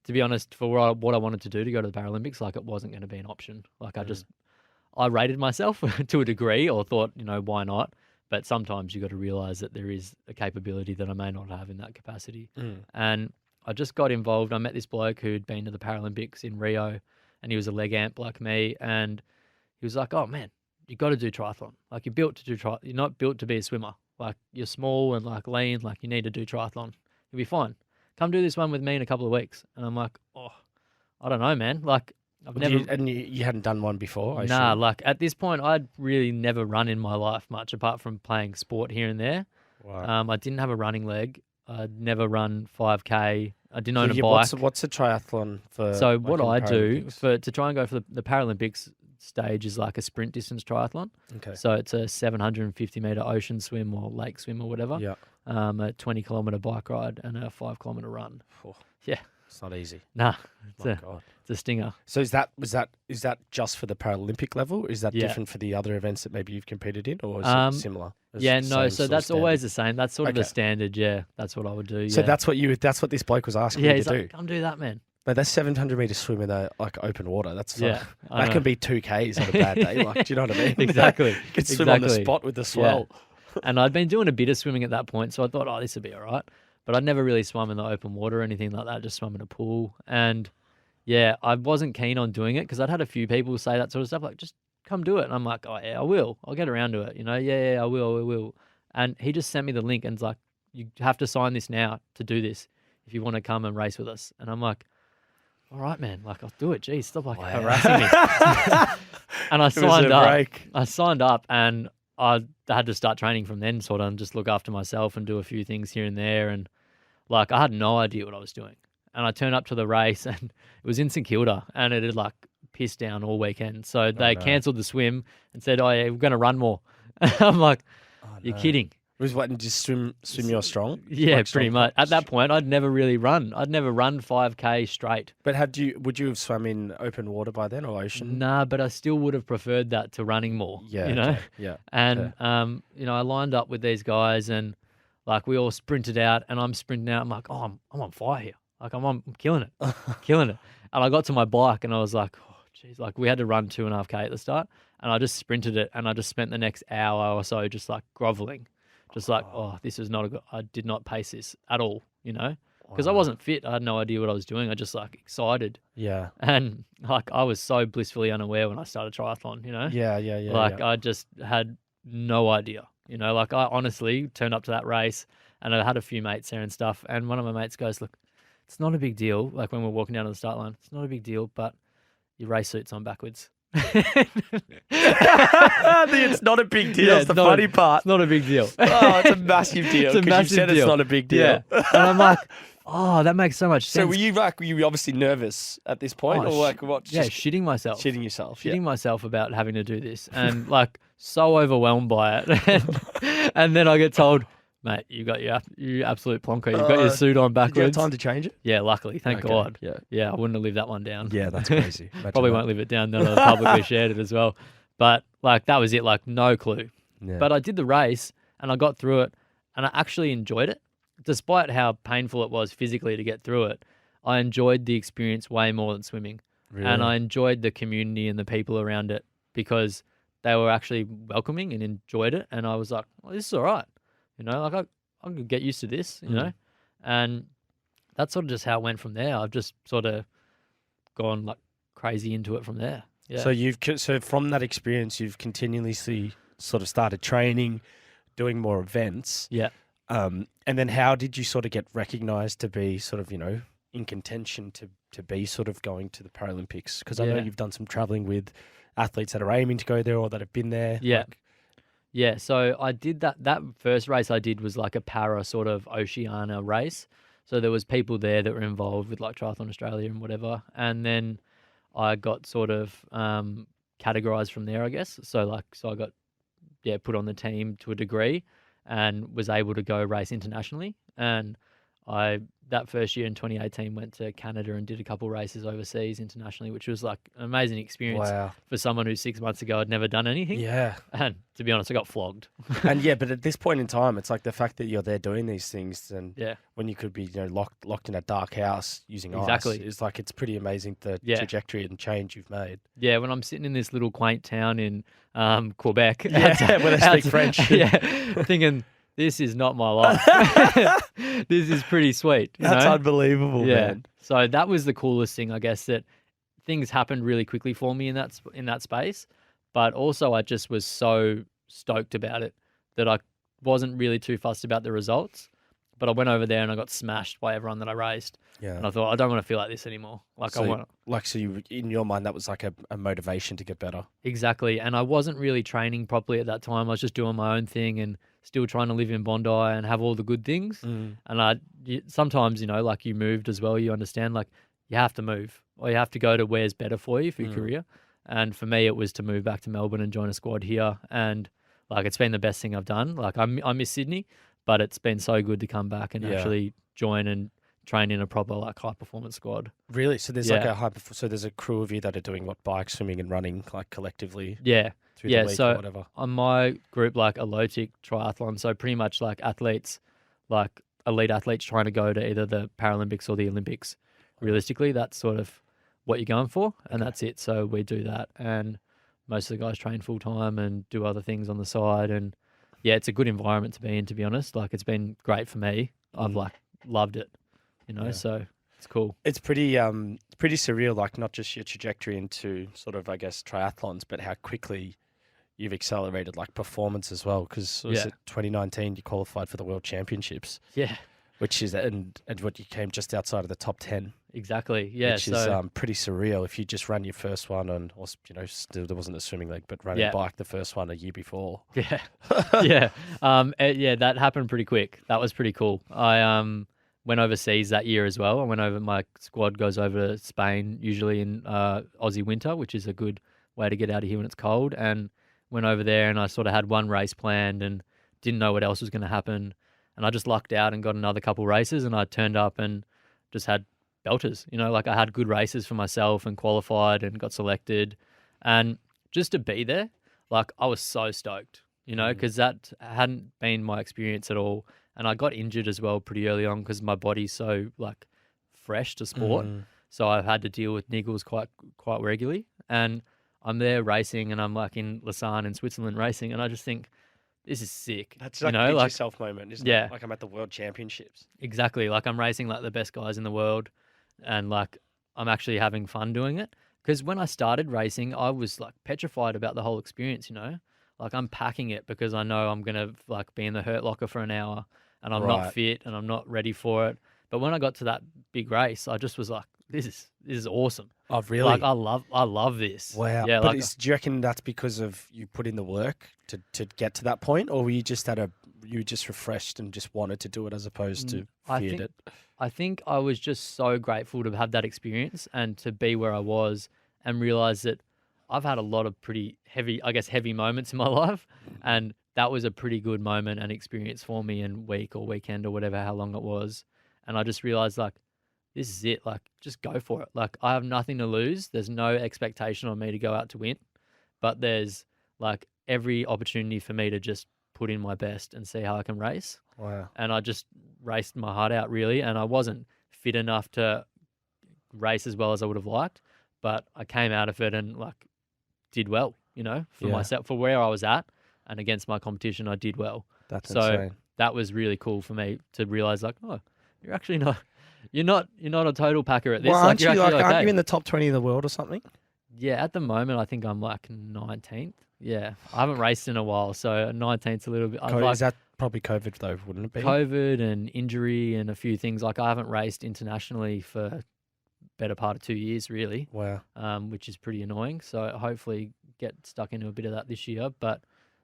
G: to be honest, for what I wanted to do to go to the Paralympics, like it wasn't going to be an option. Like I rated myself to a degree, or thought, why not? But sometimes you got to realize that there is a capability that I may not have in that capacity. And I just got involved. I met this bloke who'd been to the Paralympics in Rio, and he was a leg amp like me. And he was like, "Oh man, you got to do triathlon. Like you're built to do You're not built to be a swimmer. Like you're small and like lean. Like you need to do triathlon. You'll be fine. Come do this one with me in a couple of weeks." And I'm like, "Oh, I don't know, man. Like I've never."
F: You hadn't done one before?
G: Nah, like at this point, I'd really never run in my life much, apart from playing sport here and there.
F: Wow.
G: I didn't have a running leg. I'd never run 5K. I didn't own a bike.
F: What's a triathlon for?
G: So
F: like,
G: what
F: in
G: I do
F: Paralympics?
G: to try and go for the Paralympics stage is like a sprint distance triathlon.
F: Okay.
G: So it's a 750-meter ocean swim or lake swim or whatever.
F: Yeah.
G: A 20-kilometer bike ride and a 5-kilometer run.
F: Oh,
G: Yeah.
F: it's not easy.
G: Nah,
F: My God.
G: it's a stinger.
F: So is that just for the Paralympic level? Is that
G: Yeah.
F: different for the other events that maybe you've competed in, or is it similar? Is
G: Yeah,
F: it the
G: no.
F: same
G: So
F: sort of
G: that's always
F: standard?
G: the same. That's sort of
F: Okay.
G: the standard. Yeah, that's what I would do.
F: So
G: yeah.
F: that's what this bloke was asking
G: yeah.
F: you
G: He's
F: to do.
G: like, come do that, man.
F: But that's 700-meter swim in the like open water. That's
G: Yeah, I
F: that
G: know.
F: can be 2Ks on a bad day. Like, do you know what I mean?
G: Exactly.
F: You can swim on the
G: Exactly.
F: spot with the swell.
G: And I'd been doing a bit of swimming at that point, so I thought, oh, this would be all right. But I'd never really swum in the open water or anything like that, just swum in a pool. And yeah, I wasn't keen on doing it because I'd had a few people say that sort of stuff, like, just come do it. And I'm like, oh, yeah, I will. I'll get around to it. Yeah, I will. And he just sent me the link and it's like, you have to sign this now to do this if you want to come and race with us. And I'm like, all right, man, like, I'll do it. Geez, stop like harassing me. And I signed up. I signed up and I had to start training from then, sort of, and just look after myself and do a few things here and there. And like, I had no idea what I was doing. And I turned up to the race and it was in St Kilda and it had like pissed down all weekend. So they cancelled the swim and said, oh yeah, we're going to run more. And I'm like, you're kidding.
F: It was what, and just swim your strong?
G: Yeah,
F: Like
G: pretty
F: strong-
G: much. At that point, I'd never really run. I'd never run 5K straight.
F: But would you have swum in open water by then or ocean?
G: Nah, but I still would have preferred that to running more.
F: Yeah.
G: You know?
F: okay, Yeah.
G: And, I lined up with these guys and like we all sprinted out and I'm sprinting out. I'm like, oh, I'm on fire here. Like I'm killing it, killing it. And I got to my bike and I was like, oh, geez, like we had to run 2.5K at the start and I just sprinted it and I just spent the next hour or so just like groveling, just like, oh, this is not a good, I did not pace this at all, because I wasn't fit. I had no idea what I was doing. I just like excited.
F: Yeah.
G: And like I was so blissfully unaware when I started triathlon,
F: Yeah.
G: like I just had no idea, like I honestly turned up to that race and I had a few mates there and stuff. And one of my mates goes, look, it's not a big deal. Like when we're walking down to the start line, it's not a big deal, but your race suit's on backwards.
F: It's not a big deal.
G: Yeah,
F: That's the funny part.
G: It's not a big deal.
F: Oh, it's a massive deal.
G: It's a
F: 'cause
G: massive
F: you said
G: deal.
F: it's not a big deal.
G: Yeah. And I'm like, oh, that makes so much
F: So
G: sense.
F: were you obviously nervous at this point,
G: Oh,
F: or like what?
G: yeah,
F: just
G: shitting myself.
F: shitting yourself.
G: Shitting myself about having to do this and like so overwhelmed by it. And then I get told, mate, you absolute plonker. You've got your suit on
F: Did you have
G: backwards.
F: time to change it?
G: Yeah, luckily. Thank
F: Okay,
G: God.
F: yeah.
G: Yeah, I wouldn't have lived that one down.
F: Yeah, that's crazy. Imagine
G: Probably
F: that.
G: won't live it down now that I've publicly shared it as well. But like that was it, like no clue.
F: Yeah.
G: But I did the race and I got through it and I actually enjoyed it. Despite how painful it was physically to get through it, I enjoyed the experience way more than swimming.
F: Really?
G: And I enjoyed the community and the people around it because they were actually welcoming and enjoyed it. And I was like, well, this is all right. Like I could get used to this, And that's sort of just how it went from there. I've just sort of gone like crazy into it from there. Yeah.
F: So from that experience, you've continuously sort of started training, doing more events.
G: Yeah.
F: And then how did you sort of get recognised to be sort of, in contention to be sort of going to the Paralympics? Because I know
G: Yeah.
F: you've done some travelling with athletes that are aiming to go there or that have been there.
G: Yeah.
F: Like,
G: Yeah, so I did that first race I did was like a para sort of Oceania race. So there was people there that were involved with like Triathlon Australia and whatever. And then I got sort of categorized from there, I guess. So I got put on the team to a degree and was able to go race internationally. And that first year in 2018 went to Canada and did a couple races overseas internationally, which was like an amazing experience for someone who 6 months ago had never done anything.
F: Yeah.
G: And to be honest, I got flogged.
F: And yeah, but at this point in time, it's like the fact that you're there doing these things, and
G: Yeah.
F: when you could be locked in a dark house using
G: Exactly.
F: ice, is like it's pretty amazing the trajectory and change you've made.
G: Yeah, when I'm sitting in this little quaint town in Quebec,
F: Yeah, where they speak French.
G: yeah, thinking this is not my life. This is pretty sweet.
F: That's
G: know?
F: unbelievable, man.
G: So that was the coolest thing, I guess, that things happened really quickly for me in that space. But also, I just was so stoked about it that I wasn't really too fussed about the results. But I went over there and I got smashed by everyone that I raced.
F: Yeah.
G: And I thought, I don't want to feel like this anymore.
F: So you, in your mind, that was like a motivation to get better.
G: Exactly. And I wasn't really training properly at that time. I was just doing my own thing and still trying to live in Bondi and have all the good things. And sometimes, like you moved as well, you understand, like you have to move or you have to go to where's better for you for your career. And for me, it was to move back to Melbourne and join a squad here. And like, it's been the best thing I've done. Like I miss Sydney, but it's been so good to come back and actually join and train in a proper like high performance squad.
F: Really? So there's like there's a crew of you that are doing what, bike, swimming and running, like collectively?
G: Yeah.
F: Through the week
G: so
F: or whatever.
G: On my group, like a low-tech triathlon, so pretty much like athletes, like elite athletes trying to go to either the Paralympics or the Olympics. Realistically, that's sort of what you're going for, and that's it. So we do that, and most of the guys train full-time and do other things on the side, and yeah, it's a good environment to be in, to be honest. Like, it's been great for me. I've like loved it, so it's cool.
F: It's pretty surreal, like not just your trajectory into sort of, I guess, triathlons, but how quickly you've accelerated like performance as well. Because was it 2019 you qualified for the World Championships?
G: Yeah.
F: Which is, and what you came just outside of the top 10.
G: Exactly. Yeah.
F: Which is pretty surreal. If you just ran your first one on, or still there wasn't a swimming league, but ran a bike the first one a year before.
G: Yeah. Yeah. That happened pretty quick. That was pretty cool. I went overseas that year as well. My squad goes over to Spain, usually in Aussie winter, which is a good way to get out of here when it's cold. And went over there and I sort of had one race planned and didn't know what else was going to happen. And I just lucked out and got another couple races, and I turned up and just had belters. Like I had good races for myself and qualified and got selected. And just to be there, like I was so stoked, because that hadn't been my experience at all. And I got injured as well pretty early on because my body's so like fresh to sport. So I've had to deal with niggles quite regularly. And I'm there racing, and I'm like in Lausanne in Switzerland racing, and I just think, this is sick.
F: That's like a yourself moment, isn't it? Like I'm at the World Championships.
G: Exactly. Like I'm racing like the best guys in the world, and like I'm actually having fun doing it. Because when I started racing, I was like petrified about the whole experience, Like I'm packing it because I know I'm going to like be in the hurt locker for an hour and I'm not fit and I'm not ready for it. But when I got to that big race, I just was like, this is awesome.
F: Oh, really?
G: Like I love this.
F: Wow.
G: Yeah.
F: But do you reckon that's because of you put in the work to get to that point, or were you just refreshed and just wanted to do it as opposed to feared it?
G: I think I was just so grateful to have that experience and to be where I was and realize that I've had a lot of pretty heavy moments in my life, and that was a pretty good moment and experience for me in week or weekend or whatever, how long it was. And I just realized like, this is it. Like, just go for it. Like, I have nothing to lose. There's no expectation on me to go out to win, but there's like every opportunity for me to just put in my best and see how I can race.
F: Wow.
G: And I just raced my heart out really. And I wasn't fit enough to race as well as I would have liked, but I came out of it and like did well, for myself, for where I was at and against my competition, I did well.
F: That's
G: so
F: insane.
G: That was really cool for me to realize like, oh, you're actually not. You're not a total packer at this.
F: Well, aren't you
G: okay.
F: aren't you in the top 20 in the world or something?
G: Yeah, at the moment I think I'm like 19th. Yeah, I haven't raced in a while, so 19th's a little bit.
F: Is that probably COVID though? Wouldn't it be?
G: COVID and injury and a few things. Like I haven't raced internationally for better part of 2 years, really.
F: Wow.
G: Which is pretty annoying. So hopefully get stuck into a bit of that this year. But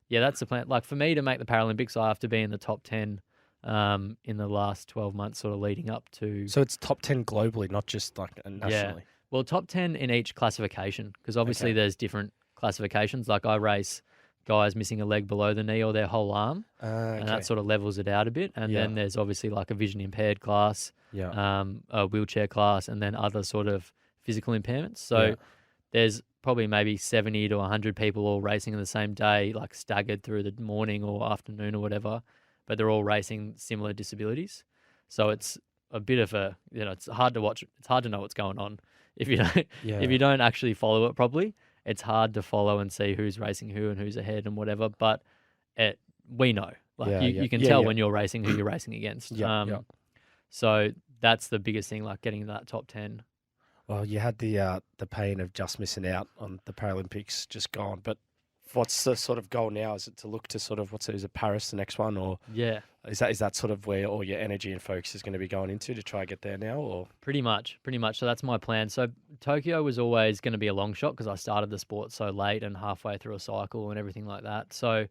G: yeah, that's the plan. Like for me to make the Paralympics, I have to be in the top 10. In the last 12 months sort of leading up to...
F: So it's top 10 globally, not just like nationally?
G: Yeah. Well, top 10 in each classification, because obviously there's different classifications. Like I race guys missing a leg below the knee or their whole arm, and
F: Okay.
G: that sort of levels it out a bit. And then there's obviously like a vision impaired class, a wheelchair class, and then other sort of physical impairments. So there's probably maybe 70 to 100 people all racing on the same day, like staggered through the morning or afternoon or whatever, but they're all racing similar disabilities. So it's a bit of a, it's hard to watch. It's hard to know what's going on if you don't, if you don't actually follow it properly. It's hard to follow and see who's racing who and who's ahead and whatever. But we know, like you can tell when you're racing who you're racing against. So that's the biggest thing, like getting that top 10.
F: Well, you had the pain of just missing out on the Paralympics just gone, but what's the sort of goal now? Is it to look to sort of is it Paris the next one, or is that sort of where all your energy and focus is going to be going into to try and get there now, or
G: pretty much. So that's my plan. So Tokyo was always going to be a long shot because I started the sport so late and halfway through a cycle and everything like that. So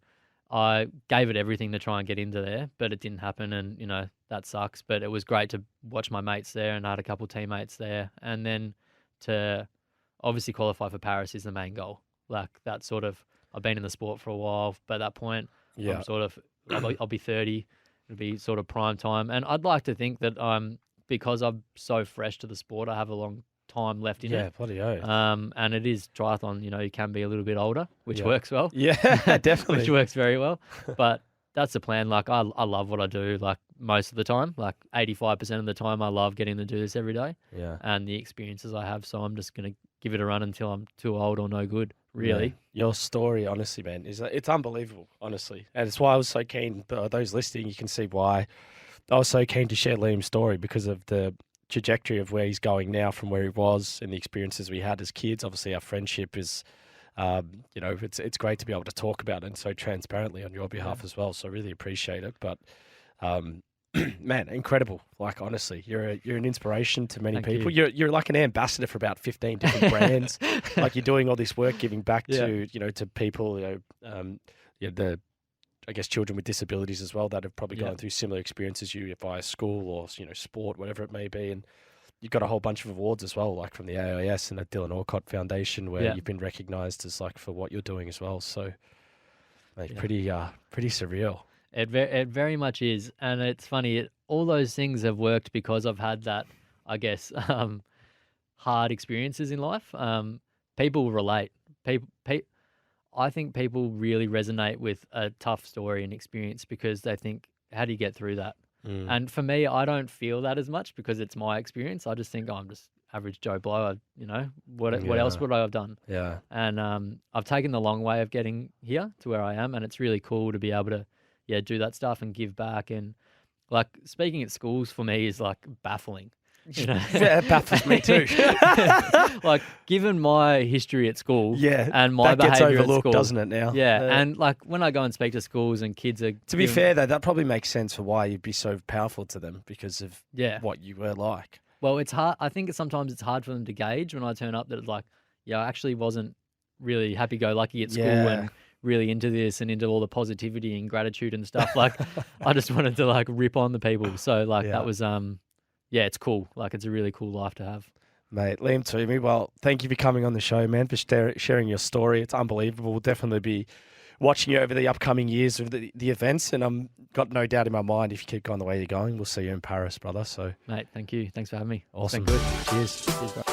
G: I gave it everything to try and get into there, but it didn't happen, and that sucks. But it was great to watch my mates there, and I had a couple teammates there, and then to obviously qualify for Paris is the main goal. Like that sort of. I've been in the sport for a while, but at that point, I'm sort of, I'll be 30. It'll be sort of prime time. And I'd like to think that because I'm so fresh to the sport, I have a long time left in it.
F: Yeah, bloody oath.
G: And it is triathlon, you can be a little bit older, which works well.
F: Yeah, definitely.
G: Which works very well. But that's the plan. Like, I love what I do, like, most of the time. Like, 85% of the time, I love getting to do this every day.
F: Yeah.
G: And the experiences I have. So I'm just going to give it a run until I'm too old or no good, really.
F: Yeah. Your story, honestly, man, it's unbelievable, honestly. And it's why I was so keen, those listening, you can see why I was so keen to share Liam's story, because of the trajectory of where he's going now from where he was and the experiences we had as kids. Obviously, our friendship is... it's great to be able to talk about it, and so transparently on your behalf as well. So I really appreciate it. But man, incredible! Like, honestly, you're an inspiration to many people. You're like an ambassador for about 15 different brands. Like, you're doing all this work, giving back to to people. The I guess children with disabilities as well that have probably gone through similar experiences you via school or sport, whatever it may be, and. You've got a whole bunch of awards as well, like from the AIS and the Dylan Alcott Foundation, where you've been recognised as for what you're doing as well. So, mate, pretty surreal.
G: It very much is, and it's funny. All those things have worked because I've had that, I guess, hard experiences in life. People relate. I think people really resonate with a tough story and experience because they think, "How do you get through that?" And for me, I don't feel that as much because it's my experience. I just think, I'm just average Joe Blow. What else would I have done?
F: Yeah.
G: And I've taken the long way of getting here to where I am, and it's really cool to be able to, do that stuff and give back. And like speaking at schools for me is like baffling.
F: Yeah, it baffles me too.
G: Like, given my history at school, and my
F: that gets
G: behaviour at
F: overlooked,
G: school,
F: doesn't it now?
G: Yeah, and like when I go and speak to schools and kids are.
F: To be fair though, that probably makes sense for why you'd be so powerful to them because of what you were like.
G: Well, it's hard. I think sometimes it's hard for them to gauge when I turn up that it's like, I actually wasn't really happy-go-lucky at school and really into this and into all the positivity and gratitude and stuff. Like, I just wanted to like rip on the people. So like that was it's cool. Like, it's a really cool life to have.
F: Mate, Liam Twomey, well, thank you for coming on the show, man, for sharing your story. It's unbelievable. We'll definitely be watching you over the upcoming years of the events, and I'm got no doubt in my mind if you keep going the way you're going, we'll see you in Paris, brother. So,
G: mate, thank you. Thanks for having me.
F: Awesome.
G: It's been good.
F: Cheers.
G: Cheers, bro.